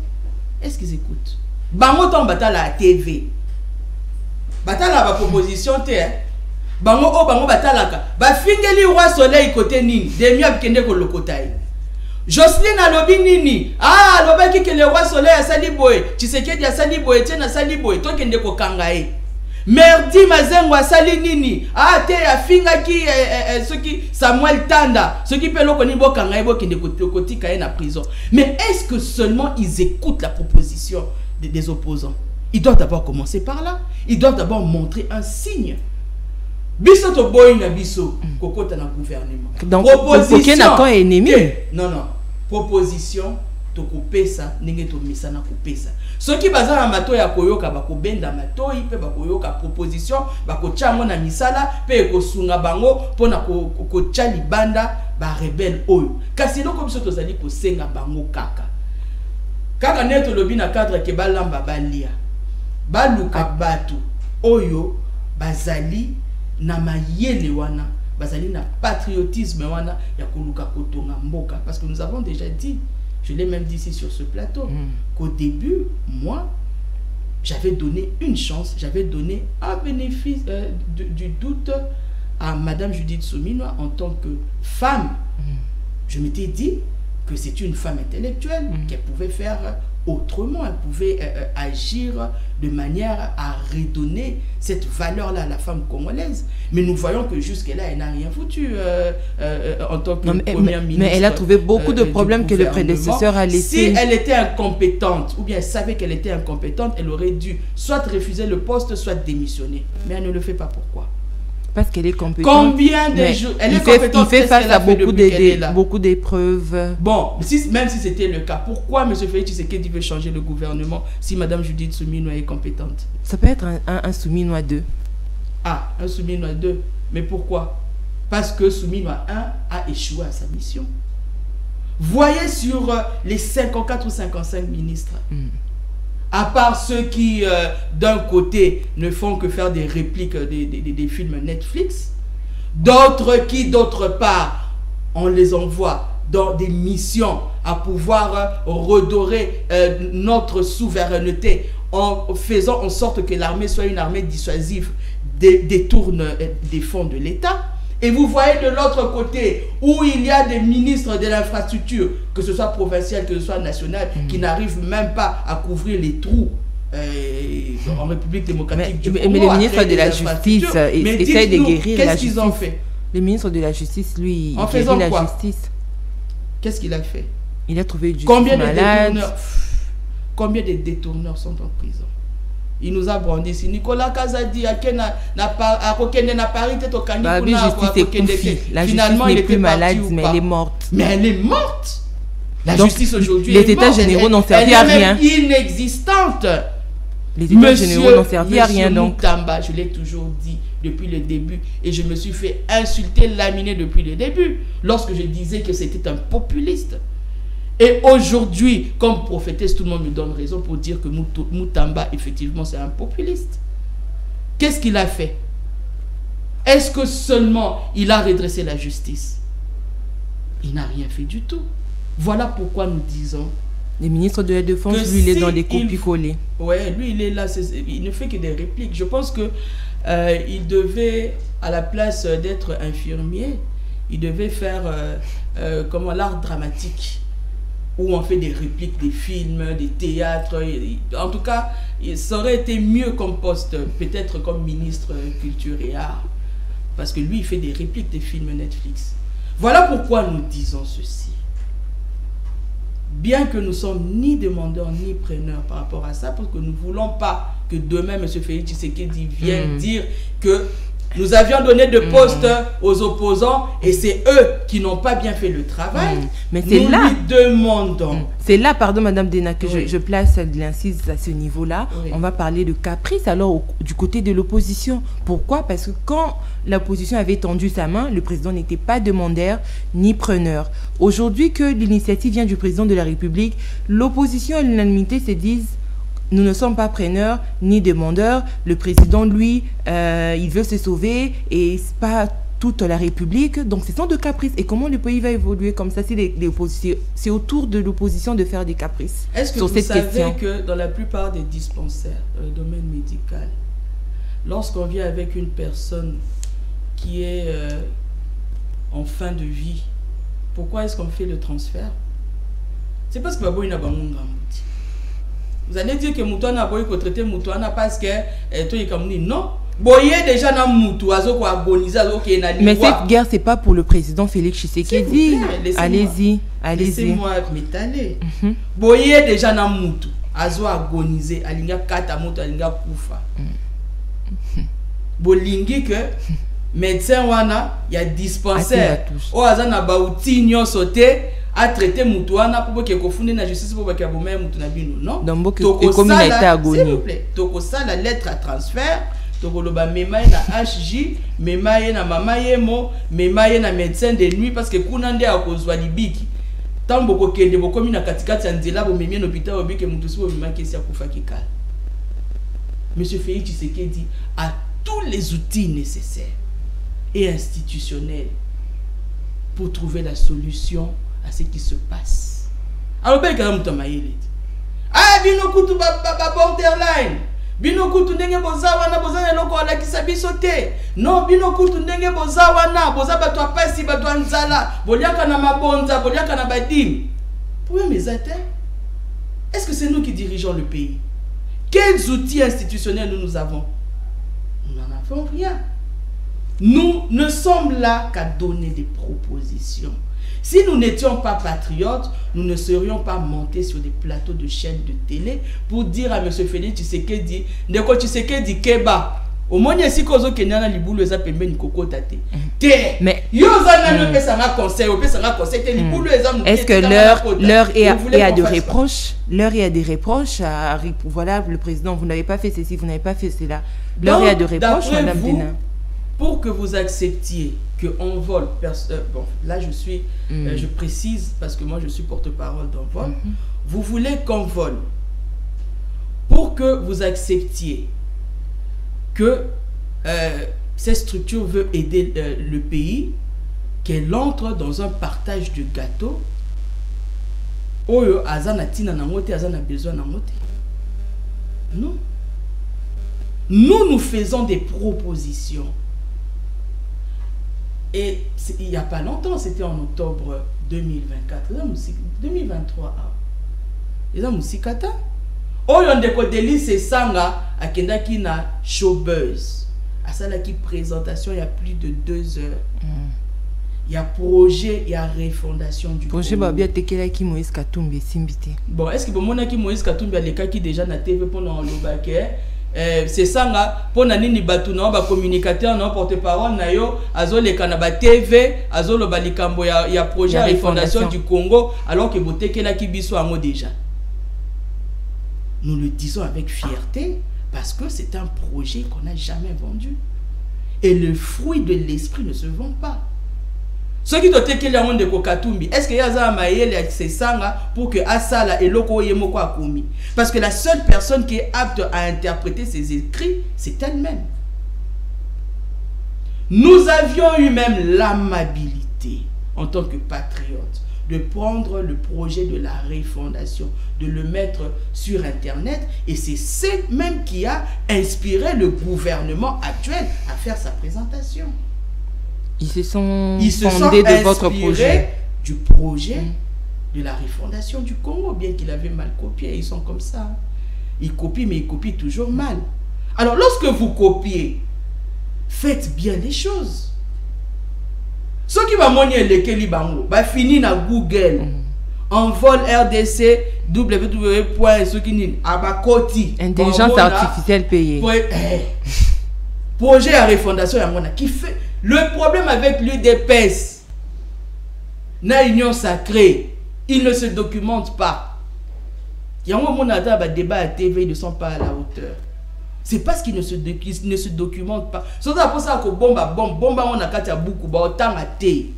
Est-ce qu'ils écoutent? Bango ton batala à TV. Batala ba proposition te. Bango o bango batala ka. Ba fingeli roi soleil côté nini. Demi abkende ko lokotai. Jocelyne alobi nini. Ah lobaki que le roi soleil a sali boy. Tshisekedi a sali boy, tena sali boy. To kende ko kangae. Merdi mazengo a sali nini. Ah te a finga ki ce qui Samuel Tanda, ce qui peut lo koni bo kangae bo kende ko kotika na prison. Mais est-ce que seulement ils écoutent la proposition des opposants? Ils doivent d'abord commencer par là. Ils doivent d'abord montrer un signe. Biso to boy na biso kokota na gouvernement. Donc proposition est ennemi. Non non. Proposition to kopesa ninge to misana kopesa. Ceux qui bazana mato ya koyoka ba kobenda mato ipe ba koyoka proposition ba ko tchamo na misala pe ko sunga bango pona ko tchali banda ba rebelle oyo. Kasi loko biso to zali ko senga bango kaka. Kaka neto lobi na cadre ke balamba balia. Baluka batu oyo bazali na mayele wana, bazali na patriotisme wana ya koluka kotonga mboka, parce que nous avons déjà dit, je l'ai même dit ici sur ce plateau, qu'au début, moi, j'avais donné une chance, j'avais donné un bénéfice du doute à Madame Judith Suminwa en tant que femme. Je m'étais dit que c'est une femme intellectuelle, qu'elle pouvait faire autrement, elle pouvait agir de manière à redonner cette valeur-là à la femme congolaise. Mais nous voyons que jusque-là, elle n'a rien foutu en tant que première ministre. Mais elle a trouvé beaucoup de problèmes que le prédécesseur a laissés. Si elle était incompétente, ou bien elle savait qu'elle était incompétente, elle aurait dû soit refuser le poste, soit démissionner. Mais elle ne le fait pas. Pourquoi? Parce qu'elle est compétente. Combien de jours elle est compétente? Il fait face à beaucoup d'épreuves. Bon, même si c'était le cas, pourquoi M. Félix Tshisekedi veut changer le gouvernement si Mme Judith Suminwa est compétente? Ça peut être un Suminwa 2. Ah, un Suminwa 2. Mais pourquoi? Parce que Suminwa 1 a échoué à sa mission. Voyez sur les 54 ou 55 ministres. À part ceux qui, d'un côté, ne font que faire des répliques des films Netflix, d'autres qui, d'autre part, on les envoie dans des missions à pouvoir redorer notre souveraineté en faisant en sorte que l'armée soit une armée dissuasive, détourne des fonds de l'État. Et vous voyez de l'autre côté où il y a des ministres de l'infrastructure, que ce soit provincial, que ce soit national, qui n'arrivent même pas à couvrir les trous en République démocratique du Congo. Mais le ministre de la Justice essaie de guérir la Qu'est-ce qu'ils ont fait? Le ministre de la Justice, lui, en faisant guérit quoi? La justice. Qu'est-ce qu'il a fait? Il a trouvé du malade. Combien de détourneurs sont en prison? Il nous a brandi ici. Nicolas Kazadi, finalement, il n'est plus malade, mais elle est morte. Mais elle est morte. La justice aujourd'hui les états généraux n'ont servi à rien. Elle est même inexistante. Les états généraux n'ont servi à rien donc. Moutamba, je l'ai toujours dit depuis le début et je me suis fait insulter, laminer depuis le début lorsque je disais que c'était un populiste. Et aujourd'hui, comme prophétesse, tout le monde me donne raison pour dire que Moutamba, effectivement, c'est un populiste. Qu'est-ce qu'il a fait? Est-ce que seulement il a redressé la justice? Il n'a rien fait du tout. Voilà pourquoi nous disons... Le ministre de la Défense, lui, il est dans des copies-collées. Ouais, lui, il est là, il ne fait que des répliques. Je pense que il devait, à la place d'être infirmier, il devait faire comment, l'art dramatique, où on fait des répliques des films, des théâtres. En tout cas, ça aurait été mieux comme poste, peut-être comme ministre culture et art. Parce que lui, il fait des répliques des films Netflix. Voilà pourquoi nous disons ceci. Bien que nous ne sommes ni demandeurs ni preneurs par rapport à ça, parce que nous ne voulons pas que demain, M. Félix Tshisekedi vienne dire que nous avions donné de postes aux opposants et c'est eux qui n'ont pas bien fait le travail. Mais c'est là. Nous lui demandons. C'est là, pardon, Madame Dena, que je place l'incise à ce niveau-là. Oui. On va parler de caprice alors du côté de l'opposition. Pourquoi? Parce que quand l'opposition avait tendu sa main, le président n'était pas demandeur ni preneur. Aujourd'hui que l'initiative vient du président de la République, l'opposition à l'unanimité se disent: nous ne sommes pas preneurs ni demandeurs. Le président, lui, il veut se sauver et c'est pas toute la République. Donc, ce sont de caprices. Et comment le pays va évoluer comme ça? C'est autour de l'opposition de faire des caprices. Est-ce que vous savez que dans la plupart des dispensaires, dans le domaine médical, lorsqu'on vient avec une personne qui est en fin de vie, pourquoi est-ce qu'on fait le transfert? C'est parce que Babo il n'a pas mon grand. Vous allez dire que Moutouana a beau traiter Moutouana parce que toi il comme non. Boye déjà na Moutou azo ko agoniser azo ke na. Mais cette guerre c'est pas pour le président Félix Tshisekedi. Allez-y, allez-y. Laissez-moi m'étaler. Boye déjà na Moutou azo agoniser alinga kata Moutou alinga kufa. Bolingi que médecin wana ya dispensaire o azana ba outil nyonso te a traité Moutouana pour que kofunde na justice pour que abomé Moutouana bino non. Donc comme il a été agonie. S'il vous plaît, toko ça la lettre à transfert, toko loba memaye na HJ, memaye na mama yemo, memaye na médecin de nuit parce que kunande a kozwa libiki. Tant boko kende boko mina katikati ya nzela bo memie hôpital obike Moutousi bo mima kesi ya kufa kikala. Monsieur Félix Tshisekedi a tous les outils nécessaires et institutionnels pour trouver la solution à ce qui se passe. Alors, ben, quand même, ah, bino kutu ba borderline. Bino kutu ndenge bozawa na bozana loko ala kisabisote. Non, bino kutu ndenge bozawa na bozaba to pasi ba to nzala. Boliaka na mabonza, boliaka na badim. Pour mes athées, est-ce que c'est nous qui dirigeons le pays? Quels outils institutionnels nous avons? Nous n'en avons rien. Nous ne sommes là qu'à donner des propositions. Si nous n'étions pas patriotes, nous ne serions pas montés sur des plateaux de chaînes de télé pour dire à M. Félix Tshisekedi, Ndeko Tshisekedi Keba, au moins si kozo kenyana libulu eza pembeni kokota te. Mais yo zana ne peut ça conseil, peut ça conseil te libulu eza. Est-ce que l'heure est à des reproches? L'heure est à des reproches à voilà le président, vous n'avez pas fait ceci, vous n'avez pas fait cela. L'heure est à des reproches, Madame Dena. Pour que vous acceptiez qu'on vole, bon, là je suis, je précise parce que moi je suis porte-parole d'un vol, vous voulez qu'on vole. Pour que vous acceptiez que cette structure veut aider le pays, qu'elle entre dans un partage de gâteaux, Oyo azana tina na ngote azana besoin na ngote. Non. Nous faisons des propositions. Et il n'y a pas longtemps, c'était en octobre 2024, 2023. Et là, Moussikata. Oyo ndeko Delice Sanga akenda ki na showbuzz. À ça là qui présentation il y a plus de 2 heures. Il y a projet, il y a refondation du projet babia tekela ki Moïse Katumbi simbité. Bon, est-ce que bon mona ki Moïse Katumbi a les cas qui déjà na TV pendant le baquet? C'est ça nga pour nani batu na ba communicateur na porte-parole na yo azoleka na ba TV azoloba likambo ya projet refondation du Congo alors que botekela ki biso ango déjà. nous le disons avec fierté, parce que c'est un projet qu'on n'a jamais vendu. Et le fruit de l'esprit ne se vend pas. Ceux qui doivent qu'il y a un de Katumbi, est-ce qu'il y a un maïel et sanga pour que Asala et Loko Yemoko a commis? Parce que la seule personne qui est apte à interpréter ses écrits, c'est elle-même. Nous avions eu même l'amabilité, en tant que patriotes, de prendre le projet de la refondation, de le mettre sur Internet, et c'est ce même qui a inspiré le gouvernement actuel à faire sa présentation. Ils se sont fondés de votre projet. Du projet de la refondation du Congo, bien qu'il avait mal copié. Ils sont comme ça. Ils copient, mais ils copient toujours mal. Alors, lorsque vous copiez, faites bien les choses. Ce qui va monter le Kelibango, va finir dans Google. Envol RDC www.sokinin intelligence artificielle payée. Projet à refondation qui fait le problème avec l'UDPS. Na union sacrée, il ne se documente pas. Il y a un moment où débat à TV, ils ne sont pas à la hauteur. C'est parce qu'ils ne se documentent pas. C'est pour ça que bomba on a katia beaucoup autant à thé.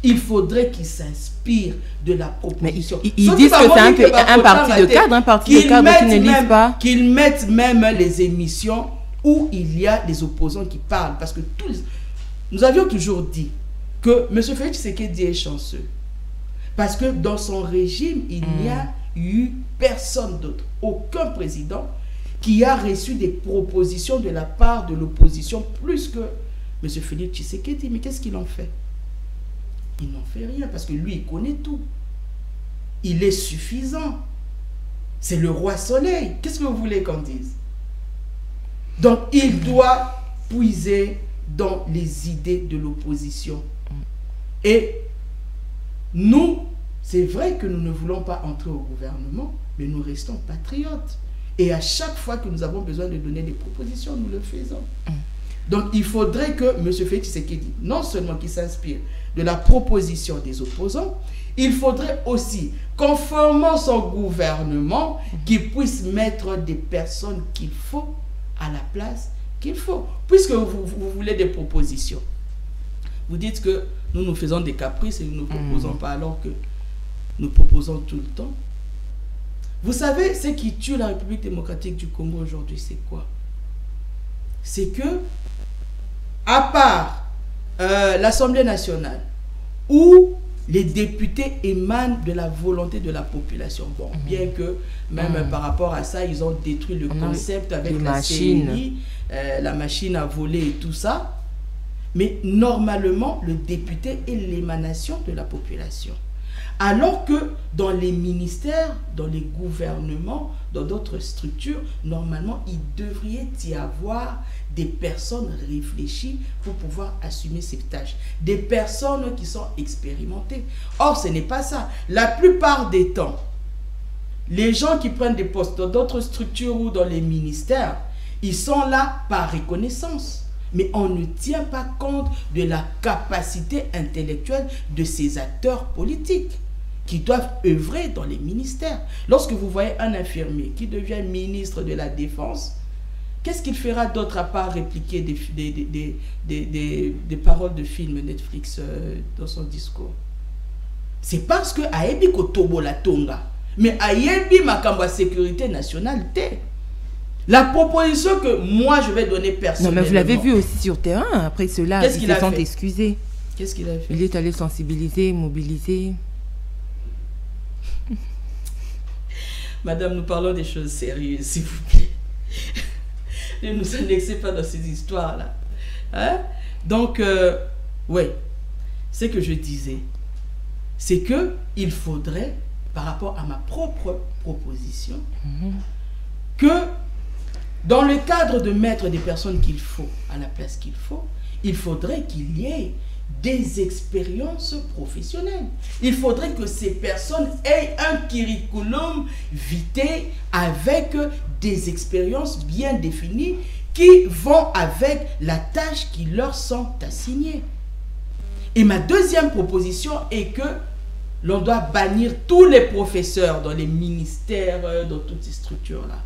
Il faudrait qu'ils s'inspirent de la proposition. Mais ils disent que c'est un parti de cadre, qui ne lisent pas. Qu'ils mettent même les émissions où il y a des opposants qui parlent. Parce que nous avions toujours dit que M. Félix Tshisekedi est chanceux. Parce que dans son régime, il n'y a eu personne d'autre, aucun président qui a reçu des propositions de la part de l'opposition plus que M. Félix Tshisekedi. Mais qu'est-ce qu'il en fait? Il n'en fait rien parce que lui, il connaît tout. Il est suffisant. C'est le roi soleil. Qu'est-ce que vous voulez qu'on dise? Donc, il doit puiser dans les idées de l'opposition. Et nous, c'est vrai que nous ne voulons pas entrer au gouvernement, mais nous restons patriotes. Et à chaque fois que nous avons besoin de donner des propositions, nous le faisons. Donc, il faudrait que M. Félix Tshisekedi, non seulement qu'il s'inspire de la proposition des opposants, il faudrait aussi, conformément son gouvernement, qu'il puisse mettre des personnes qu'il faut à la place qu'il faut. Puisque vous voulez des propositions. Vous dites que nous faisons des caprices et nous ne proposons pas alors que nous proposons tout le temps. Vous savez, ce qui tue la République démocratique du Congo aujourd'hui, c'est quoi? C'est que, à part l'Assemblée nationale, où les députés émanent de la volonté de la population. Bon, bien que, même par rapport à ça, ils ont détruit le concept avec la CNI, la machine à voler et tout ça. Mais normalement, le député est l'émanation de la population. Alors que dans les ministères, dans les gouvernements, dans d'autres structures, normalement, il devrait y avoir des personnes réfléchies pour pouvoir assumer ces tâches. Des personnes qui sont expérimentées. Or, ce n'est pas ça. La plupart des temps, les gens qui prennent des postes dans d'autres structures ou dans les ministères, ils sont là par reconnaissance. Mais on ne tient pas compte de la capacité intellectuelle de ces acteurs politiques qui doivent œuvrer dans les ministères. Lorsque vous voyez un infirmier qui devient ministre de la Défense, qu'est-ce qu'il fera d'autre à part répliquer des paroles de film Netflix dans son discours? C'est parce que Aebi Kotobo la Tonga, mais Aebi Makamba sécurité nationale t'est. La proposition que moi je vais donner personnellement. Non, mais vous l'avez vu aussi sur terrain. Après cela, ils se sont excusés. Qu'est-ce qu'il a fait? Il est allé sensibiliser, mobiliser. Madame, nous parlons des choses sérieuses, s'il vous plaît. Ne nous annexez pas dans ces histoires-là. Hein? Donc, oui, ce que je disais, c'est qu'il faudrait, par rapport à ma propre proposition, que dans le cadre de mettre des personnes qu'il faut à la place qu'il faut, il faudrait qu'il y ait des expériences professionnelles. Il faudrait que ces personnes aient un curriculum vitae avec des expériences bien définies qui vont avec la tâche qui leur sont assignées. Et ma deuxième proposition est que l'on doit bannir tous les professeurs dans les ministères, dans toutes ces structures-là.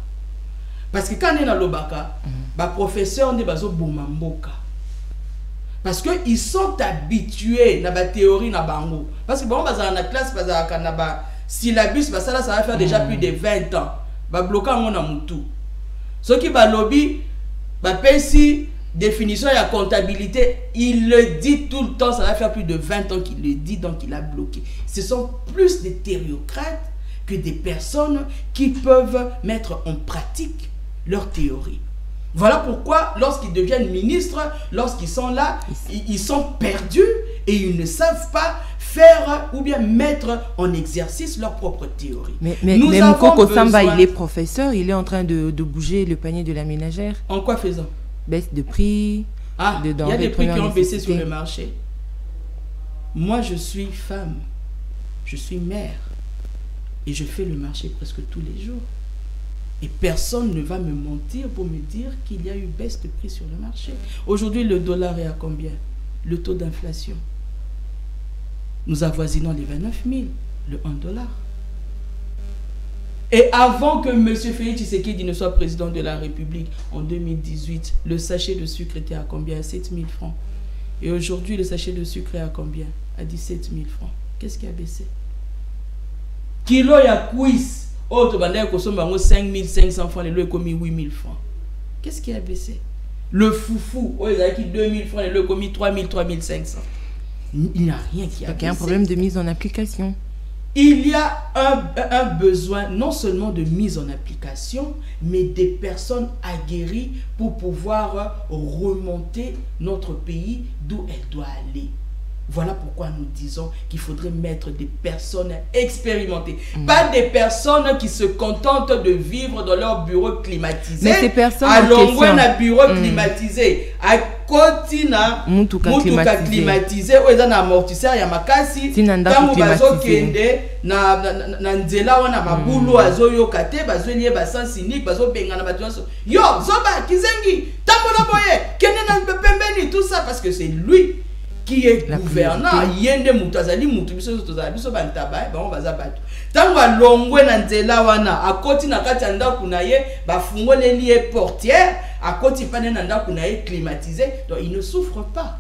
Parce que quand on est dans l'Obaka, les professeurs ne sont pas bomamboka. Parce qu'ils sont habitués à la théorie na bango. Parce que bon, dans la classe, dans la syllabus, ça va faire déjà plus de 20 ans. Va bloquer on a mutu. Ce qui va lobby, va penser définition et la comptabilité, il le dit tout le temps, ça va faire plus de 20 ans qu'il le dit, donc il a bloqué. Ce sont plus des théoriocrates que des personnes qui peuvent mettre en pratique leur théorie. Voilà pourquoi, lorsqu'ils deviennent ministres, lorsqu'ils sont là, ils sont perdus et ils ne savent pas faire ou bien mettre en exercice leur propre théorie. Mais Mukoko Samba, il est professeur, il est en train de bouger le panier de la ménagère. En quoi faisant? Baisse de prix. Ah, il y a des prix qui ont baissé sur le marché. Moi, je suis femme, je suis mère et je fais le marché presque tous les jours. Et personne ne va me mentir pour me dire qu'il y a eu baisse de prix sur le marché. Aujourd'hui, le dollar est à combien? Le taux d'inflation. Nous avoisinons les 29 000, le 1 dollar. Et avant que M. Félix Tshisekedi ne soit président de la République, en 2018, le sachet de sucre était à combien? À 7 000 francs. Et aujourd'hui, le sachet de sucre est à combien? À 17 000 francs. Qu'est-ce qui a baissé? Kilo ya quiz. Oh, tu vas 5 500 francs, le commis 8 000 francs. Qu'est-ce qui a baissé? Le foufou, oh, il a acquis 2 000 francs, le commis 3 000, 3 500. Il n'y a rien qui a baissé. Il y a un problème de mise en application. Il y a un besoin non seulement de mise en application, mais des personnes aguerries pour pouvoir remonter notre pays d'où elle doit aller. Voilà pourquoi nous disons qu'il faudrait mettre des personnes expérimentées. Pas des personnes qui se contentent de vivre dans leur bureau climatisé. Mais ces personnes à l'ongoué un bureau climatisé. À Kotina, Mutuka climatisé. Ou ils ont un amortisseur, il y a ma cassi. Quand vous avez na nzela wana mabulo azoyo kate bazwenye basan cynique bazobenga na batwanso yo zoba kizengi tambola boye kene na pembeni tout ça parce que c'est lui qui est gouvernant. Yende mutazali mutu biso tozala biso bantaba ba on baza batu tango alongwe na nzela wana akoti na kati ya ndaku na ye bafungoleli ye portière akoti pane na ndaku na ye climatisé, donc il ne souffre pas.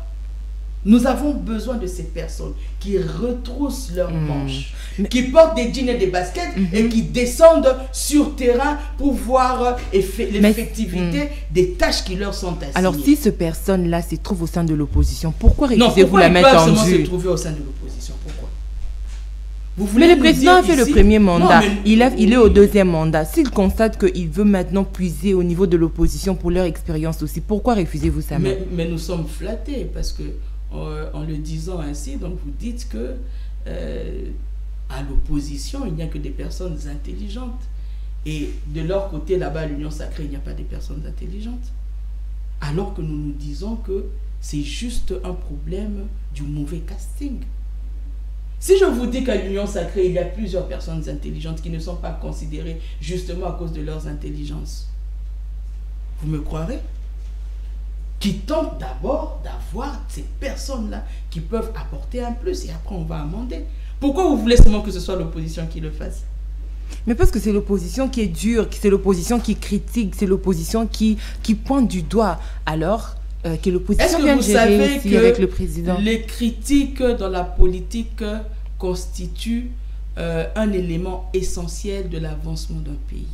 Nous avons besoin de ces personnes qui retroussent leurs manches, qui portent des jeans et des baskets et qui descendent sur terrain pour voir l'effectivité des tâches qui leur sont assignées. Alors si ces personnes-là se trouvent au sein de l'opposition, pourquoi refusez-vous la mettre en vue? Non, pourquoi ils peuvent seulement se trouver au sein de l'opposition? Pourquoi? Vous voulez mais le président a fait le premier mandat, non, il est au deuxième mandat. S'il constate qu'il veut maintenant puiser au niveau de l'opposition pour leur expérience aussi, pourquoi refusez-vous ça? Mais nous sommes flattés parce que en le disant ainsi, donc vous dites que à l'opposition, il n'y a que des personnes intelligentes. Et de leur côté, là-bas, à l'Union Sacrée, il n'y a pas des personnes intelligentes. Alors que nous nous disons que c'est juste un problème du mauvais casting. Si je vous dis qu'à l'Union Sacrée, il y a plusieurs personnes intelligentes qui ne sont pas considérées justement à cause de leurs intelligences, vous me croirez? Qui tentent d'abord d'avoir ces personnes-là qui peuvent apporter un plus et après on va amender. Pourquoi vous voulez seulement que ce soit l'opposition qui le fasse? Mais parce que c'est l'opposition qui est dure, c'est l'opposition qui critique, c'est l'opposition qui pointe du doigt. Alors que l'opposition vient gérer aussi avec le président. Les critiques dans la politique constituent un élément essentiel de l'avancement d'un pays.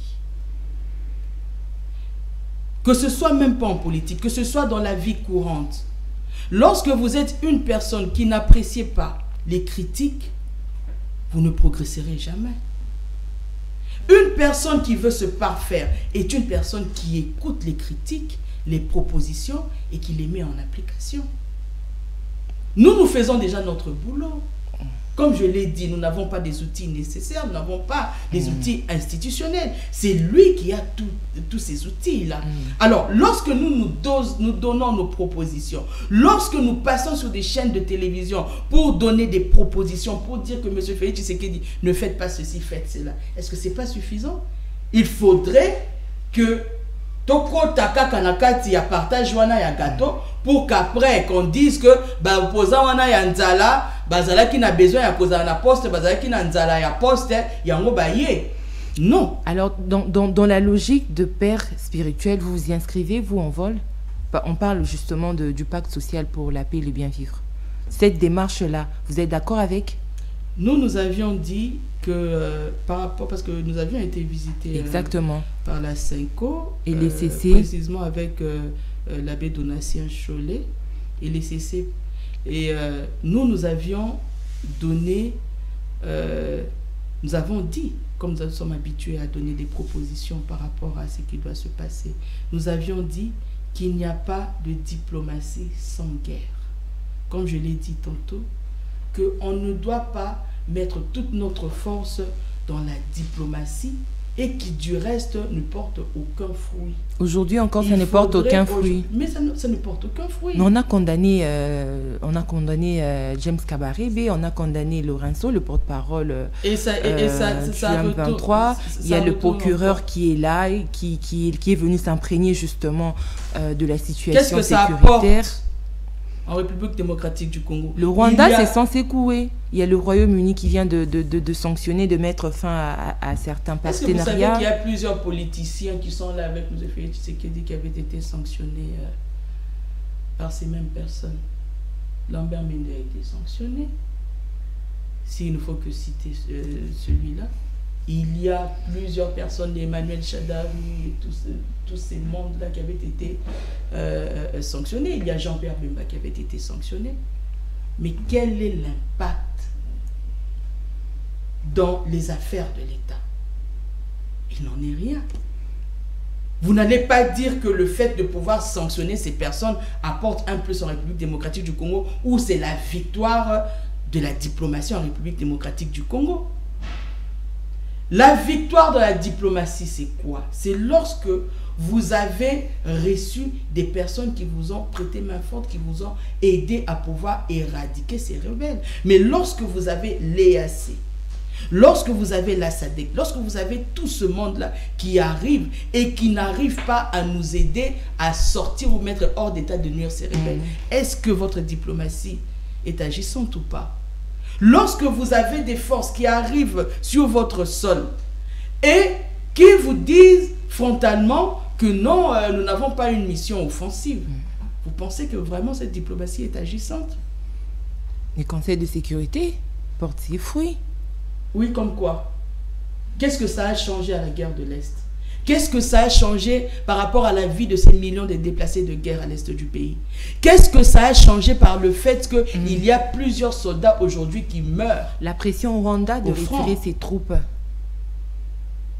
Que ce soit même pas en politique, que ce soit dans la vie courante. Lorsque vous êtes une personne qui n'apprécie pas les critiques, vous ne progresserez jamais. Une personne qui veut se parfaire est une personne qui écoute les critiques, les propositions et qui les met en application. Nous faisons déjà notre boulot. Comme je l'ai dit, nous n'avons pas des outils nécessaires, nous n'avons pas des outils institutionnels. C'est lui qui a tous ces outils-là. Alors, lorsque nous donnons nos propositions, lorsque nous passons sur des chaînes de télévision pour donner des propositions, pour dire que M. Félix Tshisekedi, ne faites pas ceci, faites cela, est-ce que ce n'est pas suffisant? Il faudrait que Toko taka kanakati ya partage wana ya gâteau pour qu'après qu'on dise que opposant wana ya nzala bazala qui n'a besoin à cause de la poste, bazala qui n'a nzala ya poste, yango baye. Non. Alors, dans la logique de père spirituel, vous vous y inscrivez, vous, en vol? On parle justement du pacte social pour la paix et le bien-vivre. Cette démarche-là, vous êtes d'accord avec? Nous avions dit que par rapport, parce que nous avions été visités exactement par la Cinco et les CC, précisément avec l'abbé Donatien Cholet et les CC. Et nous avions donné, nous avons dit, comme nous sommes habitués à donner des propositions par rapport à ce qui doit se passer, nous avions dit qu'il n'y a pas de diplomatie sans guerre. Comme je l'ai dit tantôt, qu'on ne doit pas mettre toute notre force dans la diplomatie et qui du reste ne porte aucun fruit. Aujourd'hui encore, ça ne porte aucun fruit. Mais ça ne porte aucun fruit. Mais on a condamné James Kabarebe, on a condamné Lorenzo, le porte-parole et ça 23. Il y a le procureur qui est là, qui est venu s'imprégner justement de la situation sécuritaire. En République démocratique du Congo. Le Rwanda, c'est censé couer. Il y a le Royaume-Uni qui vient de sanctionner, de mettre fin à certains partenariats. Est-ce que vous savez qu'il y a plusieurs politiciens qui sont là avec M. Félix Tshisekedi qui avaient été sanctionnés par ces mêmes personnes? Lambert Mende a été sanctionné. S'il ne faut que citer celui-là. Il y a plusieurs personnes, Emmanuel Chadawi et tous ces mondes-là qui avaient été sanctionnés. Il y a Jean-Pierre Bemba qui avait été sanctionné. Mais quel est l'impact dans les affaires de l'État? Il n'en est rien. Vous n'allez pas dire que le fait de pouvoir sanctionner ces personnes apporte un plus en République démocratique du Congo, ou c'est la victoire de la diplomatie en République démocratique du Congo. La victoire de la diplomatie, c'est quoi? C'est lorsque vous avez reçu des personnes qui vous ont prêté main forte, qui vous ont aidé à pouvoir éradiquer ces rebelles. Mais lorsque vous avez l'EAC, lorsque vous avez la SADC, lorsque vous avez tout ce monde-là qui arrive et qui n'arrive pas à nous aider à sortir ou mettre hors d'état de nuire ces rebelles, est-ce que votre diplomatie est agissante ou pas? Lorsque vous avez des forces qui arrivent sur votre sol et qui vous disent frontalement que non, nous n'avons pas une mission offensive, vous pensez que vraiment cette diplomatie est agissante? Les conseils de sécurité portent ses fruits. Oui, comme quoi? Qu'est-ce que ça a changé à la guerre de l'Est? Qu'est-ce que ça a changé par rapport à la vie de ces millions de déplacés de guerre à l'est du pays? Qu'est-ce que ça a changé par le fait qu'il y a plusieurs soldats aujourd'hui qui meurent? La pression au Rwanda de retirer ses troupes.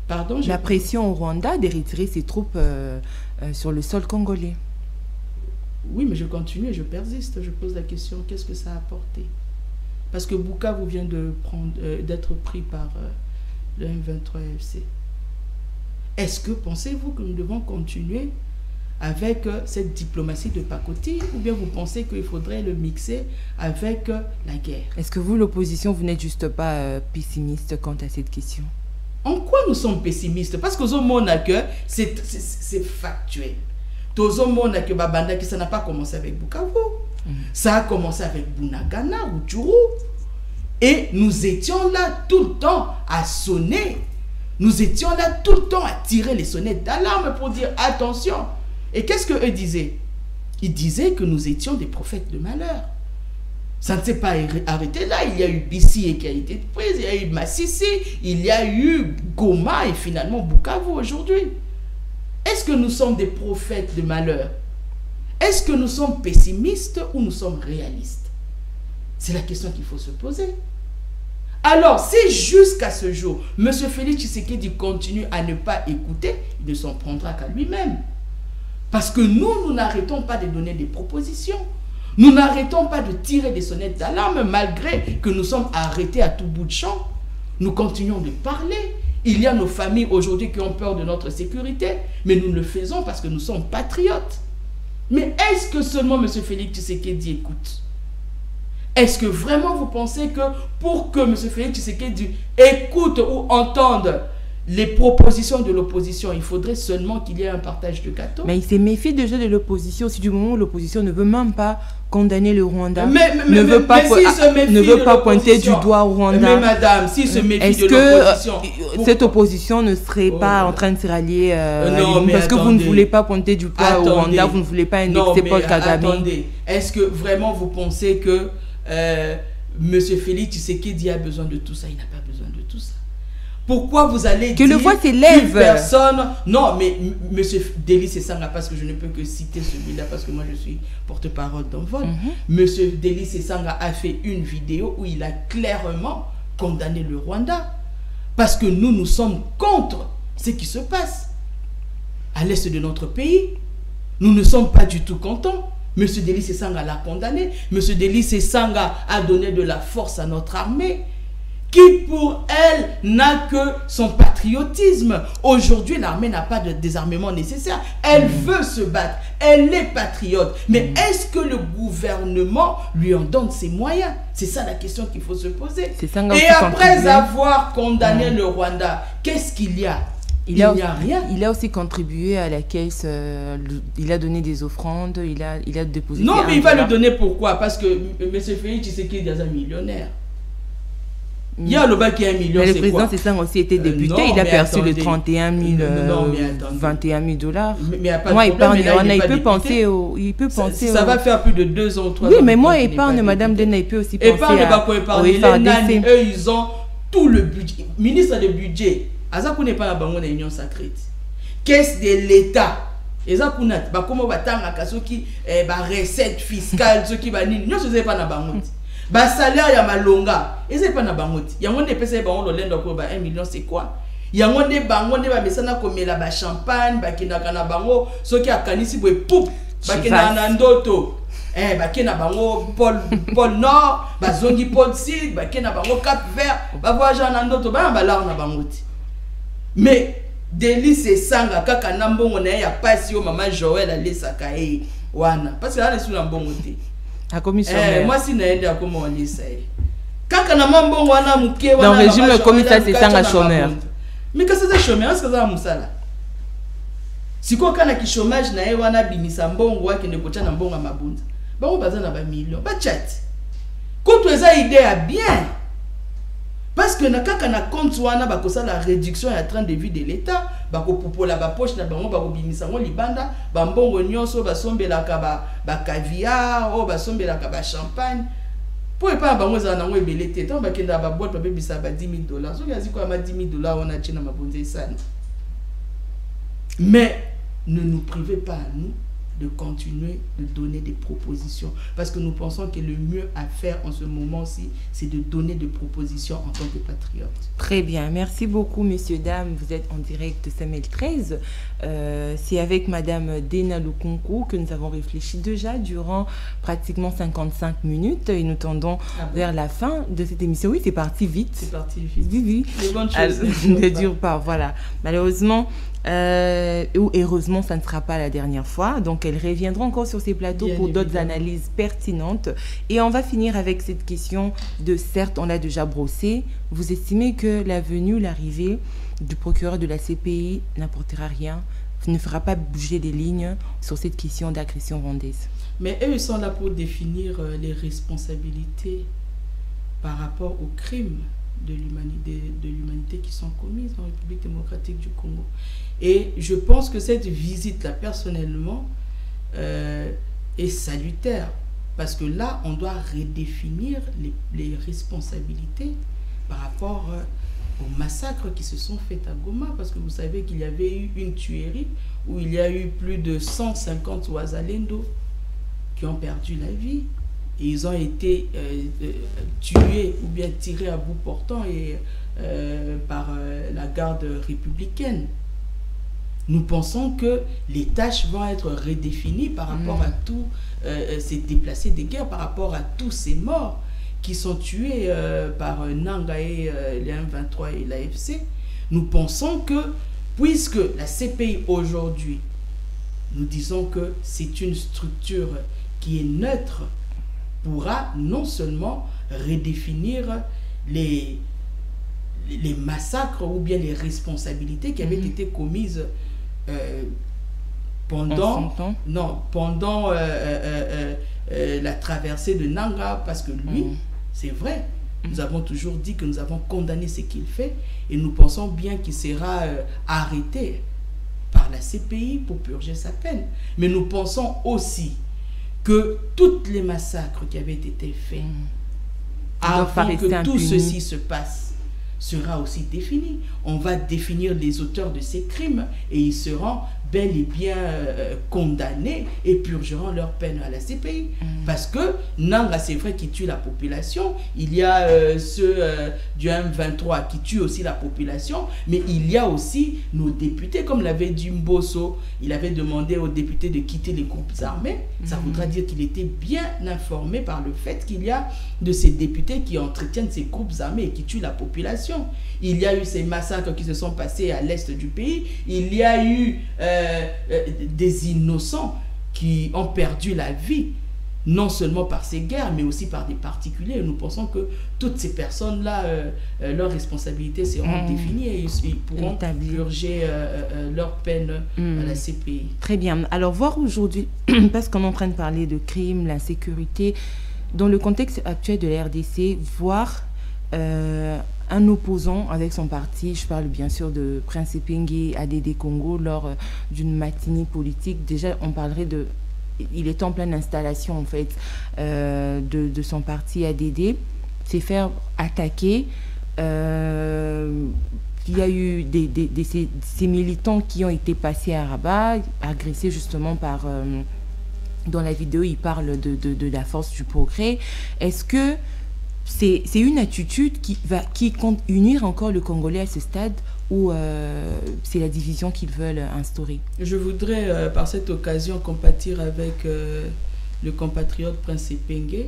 Pardon? La pression au Rwanda de retirer ses troupes sur le sol congolais. Oui, mais je continue et je persiste. Je pose la question, qu'est-ce que ça a apporté? Parce que Bukavu vient d'être pris par le M23 FC. Est-ce que pensez-vous que nous devons continuer avec cette diplomatie de pacotille, ou bien vous pensez qu'il faudrait le mixer avec la guerre? Est-ce que vous, l'opposition, vous n'êtes juste pas pessimiste quant à cette question? En quoi nous sommes pessimistes? Parce que c'est factuel. Que ça n'a pas commencé avec Bukavu. Ça a commencé avec Bunagana ou Tchuru. Et nous étions là tout le temps à sonner. Nous étions là tout le temps à tirer les sonnettes d'alarme pour dire attention. Et qu'est-ce qu'eux disaient? Ils disaient que nous étions des prophètes de malheur. Ça ne s'est pas arrêté là. Il y a eu Bissi qui a été prise, il y a eu Massissi, il y a eu Goma et finalement Bukavu aujourd'hui. Est-ce que nous sommes des prophètes de malheur? Est-ce que nous sommes pessimistes ou nous sommes réalistes? C'est la question qu'il faut se poser. Alors, si jusqu'à ce jour, M. Félix Tshisekedi continue à ne pas écouter, il ne s'en prendra qu'à lui-même. Parce que nous n'arrêtons pas de donner des propositions. Nous n'arrêtons pas de tirer des sonnettes d'alarme, malgré que nous sommes arrêtés à tout bout de champ. Nous continuons de parler. Il y a nos familles aujourd'hui qui ont peur de notre sécurité, mais nous le faisons parce que nous sommes patriotes. Mais est-ce que seulement M. Félix Tshisekedi écoute? Est-ce que vraiment vous pensez que pour que M. Félix Tshisekedi écoute ou entende les propositions de l'opposition, il faudrait seulement qu'il y ait un partage de gâteau. Mais il s'est méfié déjà de l'opposition. Si du moment où l'opposition ne veut même pas condamner le Rwanda, ne veut pas pointer du doigt au Rwanda. Mais madame, s'il se méfie de l'opposition... Est-ce que cette opposition ne serait pas en train de se rallier parce que vous ne voulez pas pointer du doigt au Rwanda, vous ne voulez pas indexer Paul Kagame? Attendez, est-ce que vraiment vous pensez que M. Félix Tshisekedi a besoin de tout ça? Il n'a pas besoin de tout ça. Pourquoi vous allez dire le voix s'élève? Personne... Non, mais M. Delis Esanga, parce que je ne peux que citer celui-là, parce que moi je suis porte-parole d'Envol. M. Delis Esanga a fait une vidéo où il a clairement condamné le Rwanda. Parce que nous sommes contre ce qui se passe à l'est de notre pays. Nous ne sommes pas du tout contents. M. Delis Esanga l'a condamné. M. Delis Esanga a donné de la force à notre armée, qui pour elle n'a que son patriotisme. Aujourd'hui, l'armée n'a pas de désarmement nécessaire. Elle veut se battre. Elle est patriote. Mais est-ce que le gouvernement lui en donne ses moyens? C'est ça la question qu'il faut se poser. Et après avoir condamné le Rwanda, qu'est-ce qu'il y a? Il n'y a rien. Il a aussi contribué à la caisse, il a donné des offrandes, il a déposé... Non, mais il va le donner pourquoi? Parce que M. Félix Tshisekedi est un millionnaire. Il y a le bas qui est 1 million. Mais le président Sesang aussi était député, non, il a perçu le 31 000, 21 000 dollars. Mais moi, épargne, il peut penser au... Ça va faire plus de 2 ans ou 3 ans. Oui, mais moi, épargne, Madame Dena, il peut aussi penser épargne, eux, ils ont tout le budget. Ministre de budget, Azakou n'est pas la banque de l'Union sacrée. Caisse de l'État. Ezakouna, comment va t'en qui recette fiscale, ce qui va ni, nous ne pas la banque. Ba salaire ya malonga eze pa na bangoti yango nde pesa bango lolendo ko ba 1 million c'est quoi yango nde bango nde ba mesana komela ba champagne ba kinaka na bango soki akanisi boye poup ba kina na ndoto ba kina bango Paul Nord ba zongi Paul Sud ba kina bango Cap Vert ba voyage na ndoto ba la na bangoti. Mais Delis Esanga kaka na mbongo na ya pasi yo maman Joël alesaka wana parce que là sur la mbongote. Moi si naende à comment on essaye. Kaka na mambo wana muke wana. Dans le régime comme ça c'est un chômeur. Mais que c'est chômeur, est-ce que ça musala? Si quoi kana ki chômage na e wana bimisa mbongo wake ne kocha na mbongo mabunda. Bango bazana ba million. Ba chat. Quand eza idée à bien. Parce que na kaka na compte wana ba kosa la réduction ya train de vie de l'État, ba ko popola ba poche na bango ba ko bimisa ngo libanda, ba mbongo nyonso ba sombela ka ba caviar, o ba sombela ka ba champagne. Pour pas bango za na ngo ebele te, to ba kenda ba boîte ba bebisa ba $10,000. So yazi ko ma $10,000 on a china mabonze sana. Mais ne nous privez pas à nous de continuer de donner des propositions. Parce que nous pensons que le mieux à faire en ce moment-ci, c'est de donner des propositions en tant que patriote. Très bien. Merci beaucoup, messieurs, dames. Vous êtes en direct de Semel 13. C'est avec Madame Dena Lukunku que nous avons réfléchi déjà durant pratiquement 55 minutes et nous tendons vers la fin de cette émission. Oui, c'est parti vite. C'est parti vite. Oui. Les bonnes choses ne durent pas. Voilà. Malheureusement, ou heureusement, ça ne sera pas la dernière fois. Donc, elle reviendra encore sur ces plateaux pour d'autres analyses pertinentes. Et on va finir avec cette question de, certes, on l'a déjà brossé. Vous estimez que la venue, l'arrivée du procureur de la CPI n'apportera rien, ne fera pas bouger les lignes sur cette question d'agression rwandaise? Mais eux, ils sont là pour définir les responsabilités par rapport aux crimes de l'humanité qui sont commises en République démocratique du Congo. Et je pense que cette visite-là, personnellement, est salutaire. Parce que là, on doit redéfinir les responsabilités par rapport aux massacres qui se sont faits à Goma. Parce que vous savez qu'il y avait eu une tuerie où il y a eu plus de 150 Ouazalendo qui ont perdu la vie. Et ils ont été tués ou bien tirés à bout portant par la garde républicaine. Nous pensons que les tâches vont être redéfinies par rapport à tous ces déplacés de guerre, par rapport à tous ces morts qui sont tués par Nanga et les 1-23 et l'AFC. Nous pensons que, puisque la CPI aujourd'hui, nous disons que c'est une structure qui est neutre, pourra non seulement redéfinir les les massacres ou bien les responsabilités qui avaient été commises pendant la traversée de Nanga, parce que lui, c'est vrai, nous avons toujours dit que nous avons condamné ce qu'il fait et nous pensons bien qu'il sera arrêté par la CPI pour purger sa peine. Mais nous pensons aussi que tous les massacres qui avaient été faits avant que tout ceci se passe sera aussi défini. On va définir les auteurs de ces crimes et ils seront bel et bien condamnés et purgeront leur peine à la CPI. Parce que Nanga, c'est vrai qu'il tue la population. Il y a ceux du M23 qui tuent aussi la population. Mais il y a aussi nos députés, comme l'avait dit Mbosso. Il avait demandé aux députés de quitter les groupes armés. Ça voudra dire qu'il était bien informé par le fait qu'il y a de ces députés qui entretiennent ces groupes armés et qui tuent la population. Il y a eu ces massacres qui se sont passés à l'est du pays. Il y a eu des innocents qui ont perdu la vie, non seulement par ces guerres, mais aussi par des particuliers. Nous pensons que toutes ces personnes-là, leurs responsabilités seront définies et ils pourront purger leur peine à la CPI. Très bien. Alors, voir aujourd'hui, parce qu'on est en train de parler de crimes, l'insécurité, dans le contexte actuel de la RDC, voir un opposant avec son parti, je parle bien sûr de Prince Epenge ADD Congo, lors d'une matinée politique. Déjà, on parlerait de... Il est en pleine installation, en fait, de son parti ADD. C'est faire attaquer. Il y a eu ces militants qui ont été passés à Rabat, agressés justement par... dans la vidéo, il parle de la force du progrès. Est-ce que c'est une attitude qui compte unir encore le Congolais à ce stade, ou c'est la division qu'ils veulent instaurer? Je voudrais par cette occasion compatir avec le compatriote Prince Epenge,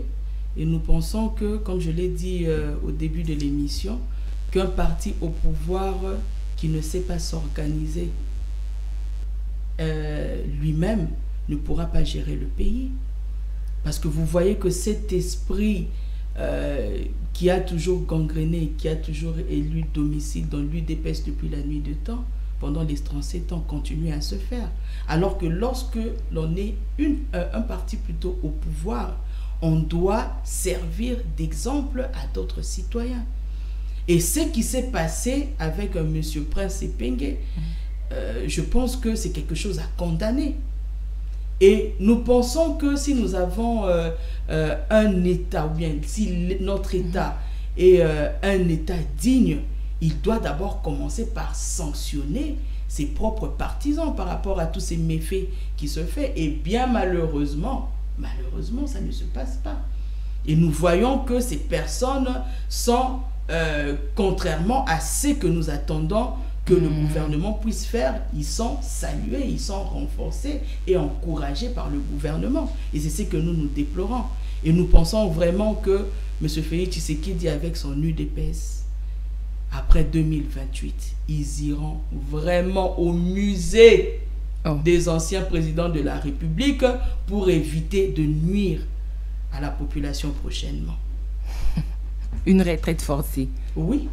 et nous pensons que, comme je l'ai dit au début de l'émission, qu'un parti au pouvoir qui ne sait pas s'organiser lui-même ne pourra pas gérer le pays. Parce que vous voyez que cet esprit qui a toujours gangréné, qui a toujours élu domicile dans l'UDPS depuis la nuit de temps, pendant les 37 ans, continue à se faire. Alors que lorsque l'on est un parti plutôt au pouvoir, on doit servir d'exemple à d'autres citoyens. Et ce qui s'est passé avec M. Prince Epenge, je pense que c'est quelque chose à condamner. Et nous pensons que si nous avons un État, ou bien si notre État est un État digne, il doit d'abord commencer par sanctionner ses propres partisans par rapport à tous ces méfaits qui se font. Et bien malheureusement, ça ne se passe pas. Et nous voyons que ces personnes sont, contrairement à ce que nous attendons que le gouvernement puisse faire, ils sont salués, ils sont renforcés et encouragés par le gouvernement. Et c'est ce que nous déplorons. Et nous pensons vraiment que M. Félix Tshisekedi, avec son UDPS, après 2028, ils iront vraiment au musée des anciens présidents de la République pour éviter de nuire à la population prochainement. Une retraite forcée. Oui.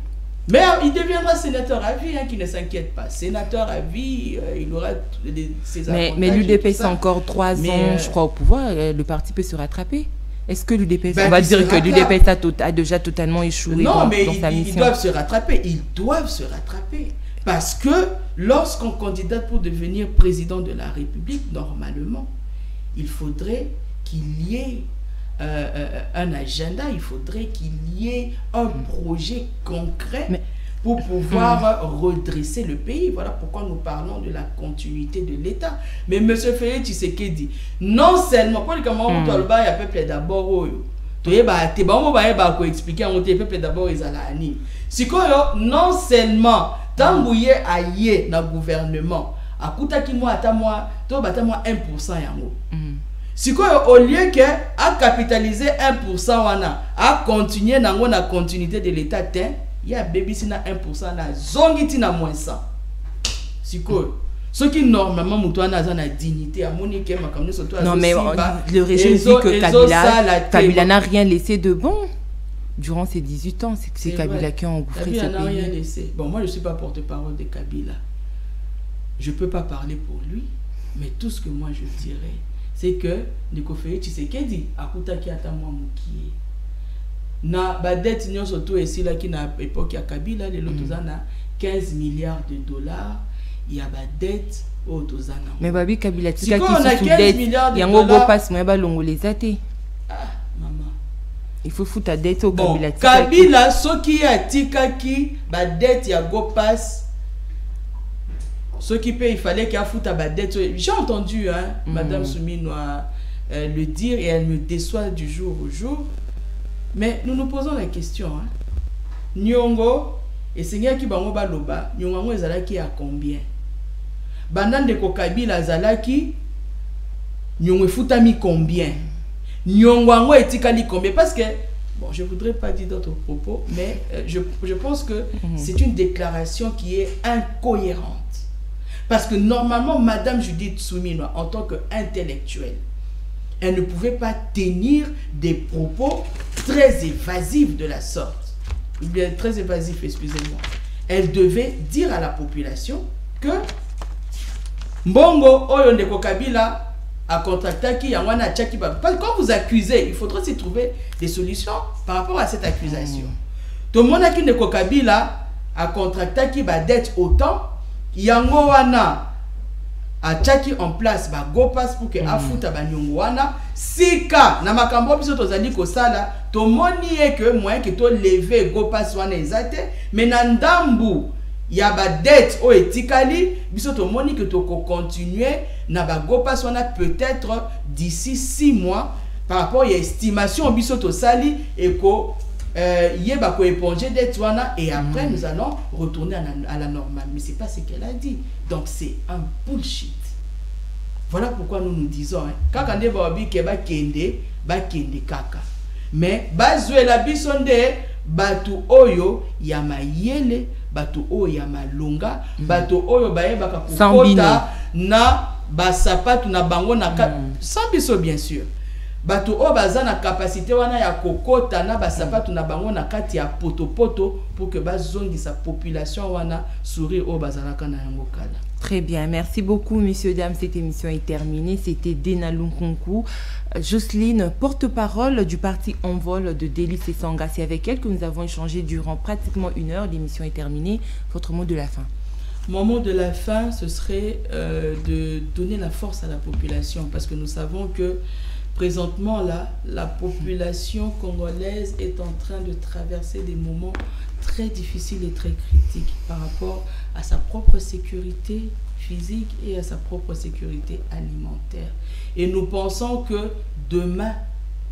Mais il deviendra sénateur à vie, qui ne s'inquiète pas. Sénateur à vie, il aura ses avantages. Mais l'UDPS a encore 3 ans, je crois, au pouvoir. Le parti peut se rattraper. Est-ce que l'UDPS... on va dire que l'UDPS a déjà totalement échoué dans sa mission. Ils doivent se rattraper. Ils doivent se rattraper. Parce que lorsqu'on candidate pour devenir président de la République, normalement, il faudrait qu'il y ait un agenda, il faudrait qu'il y ait un projet concret pour pouvoir redresser le pays. Voilà pourquoi nous parlons de la continuité de l'État. Mais M. Félix Tshisekedi, non seulement, pour le moment, il y a peuple d'abord, expliquer le peuple d'abord, non seulement, tant que aïe dans le gouvernement, à coûta qui moi, à moi, 1% yango. Si au lieu que à capitaliser 1%, à continuer dans la continuité de l'État, il y a baby si na 1% na zongiti na moins 100. Si ce qui normalement mutuana na dignité à monique makamne surtout. Non mais le régime dit que Kabila n'a rien laissé de bon. durant ces 18 ans. C'est Kabila qui a engouffré ce pays. Kabila n'a rien laissé. Bon, moi, je ne suis pas porte-parole de Kabila. Je ne peux pas parler pour lui, mais tout ce que moi je dirais, c'est que Ndeko Félix Tshisekedi akutaki ata mwa mukie. Na ba dette nyo surtout ici là qui na époque ya Kabila les lotozana 15 milliards de dollars, il y a ba dette au tozana. Mais babi Kabila tika ki sous dette, yango go passe moi ba longoleza te. Ah maman. Il faut foutre ta dette au Kabila. Bon, Kabila soki ya tika ki ba dette ya go passe. Ce qui paye, il fallait qu'il y ait foutu à dette. J'ai entendu Madame Souminoa le dire et elle me déçoit du jour au jour. Mais nous nous posons la question. Nyongo, et Seigneur qui bango baloba, Nyongo ezalaki à combien? Banane de Kabila zalaki, Nyongo foutami combien? Nyongo etikali combien? Parce que, bon, je ne voudrais pas dire d'autres propos, mais je pense que c'est une déclaration qui est incohérente. Parce que normalement, Madame Judith Souminoa, en tant qu'intellectuelle, elle ne pouvait pas tenir des propos très évasifs de la sorte. Ou bien très évasifs, excusez-moi. Elle devait dire à la population que Mbongo Oyo Ndeko Kabila a contracté qui Yangwana Tchaki. Quand vous accusez, il faudra aussi trouver des solutions par rapport à cette accusation. Tout le monde a dit Ndeko Kabila a contracté qui va dette autant. Yango wana a tchaki en place ba go pass pour que afuta ba nyongo wana sika na makambo biso tozali ko sala to moni e que moyen que to lever go pass wana ezate mais na ndambu ya ba dette o etikali biso to moni que to ko continuer na ba go pass wana peut-être d'ici 6 mois par rapport à estimation biso to sali et ko yeba ko éponger dette wana et après nous allons retourner à la normale. Mais c'est pas ce qu'elle a dit. Donc c'est un bullshit. Voilà pourquoi nous nous disons kaka nde babi ke ba kende kaka. Mais bazwe la bisonde batu oyo ya mayele, batu oyo ya malonga, batu oyo bayeba ka kokota na basapatu na bango na sans biso bien sûr. Bato o baza na capacité wana ya kokota na basapatu na bango na kati ya poto pour que bazongi sa population wana sourire o bazalaka na yango kala. Très bien, merci beaucoup messieurs dames, cette émission est terminée. C'était Dena Lunkunku, Jocelyne, porte-parole du parti Envol de Délice et Sanga. C'est avec elle que nous avons échangé durant pratiquement 1 heure. L'émission est terminée. Votre mot de la fin? Mon mot de la fin, ce serait de donner la force à la population parce que nous savons que présentement, là, la population congolaise est en train de traverser des moments très difficiles et très critiques par rapport à sa propre sécurité physique et à sa propre sécurité alimentaire. Et nous pensons que demain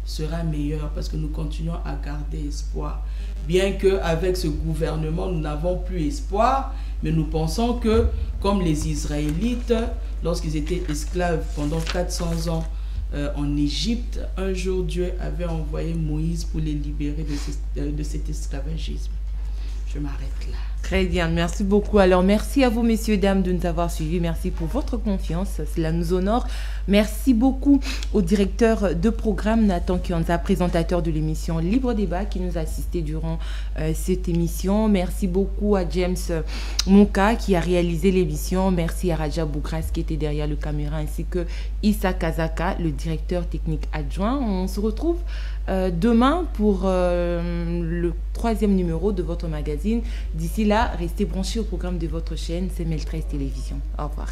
sera meilleur parce que nous continuons à garder espoir. Bien qu'avec ce gouvernement, nous n'avons plus espoir, mais nous pensons que, comme les Israélites, lorsqu'ils étaient esclaves pendant 400 ans, en Égypte, un jour Dieu avait envoyé Moïse pour les libérer de cet esclavagisme. Je m'arrête là. Très bien, merci beaucoup. Alors, merci à vous, messieurs, dames, de nous avoir suivis. Merci pour votre confiance, cela nous honore. Merci beaucoup au directeur de programme, Nathan Kionza, présentateur de l'émission Libre Débat, qui nous a assisté durant cette émission. Merci beaucoup à James Mouka, qui a réalisé l'émission. Merci à Raja Bougras, qui était derrière le caméra, ainsi que Issa Kazaka, le directeur technique adjoint. On se retrouve demain pour le 3e numéro de votre magazine. D'ici là, restez branchés au programme de votre chaîne, c'est Mel 13 Télévision. Au revoir.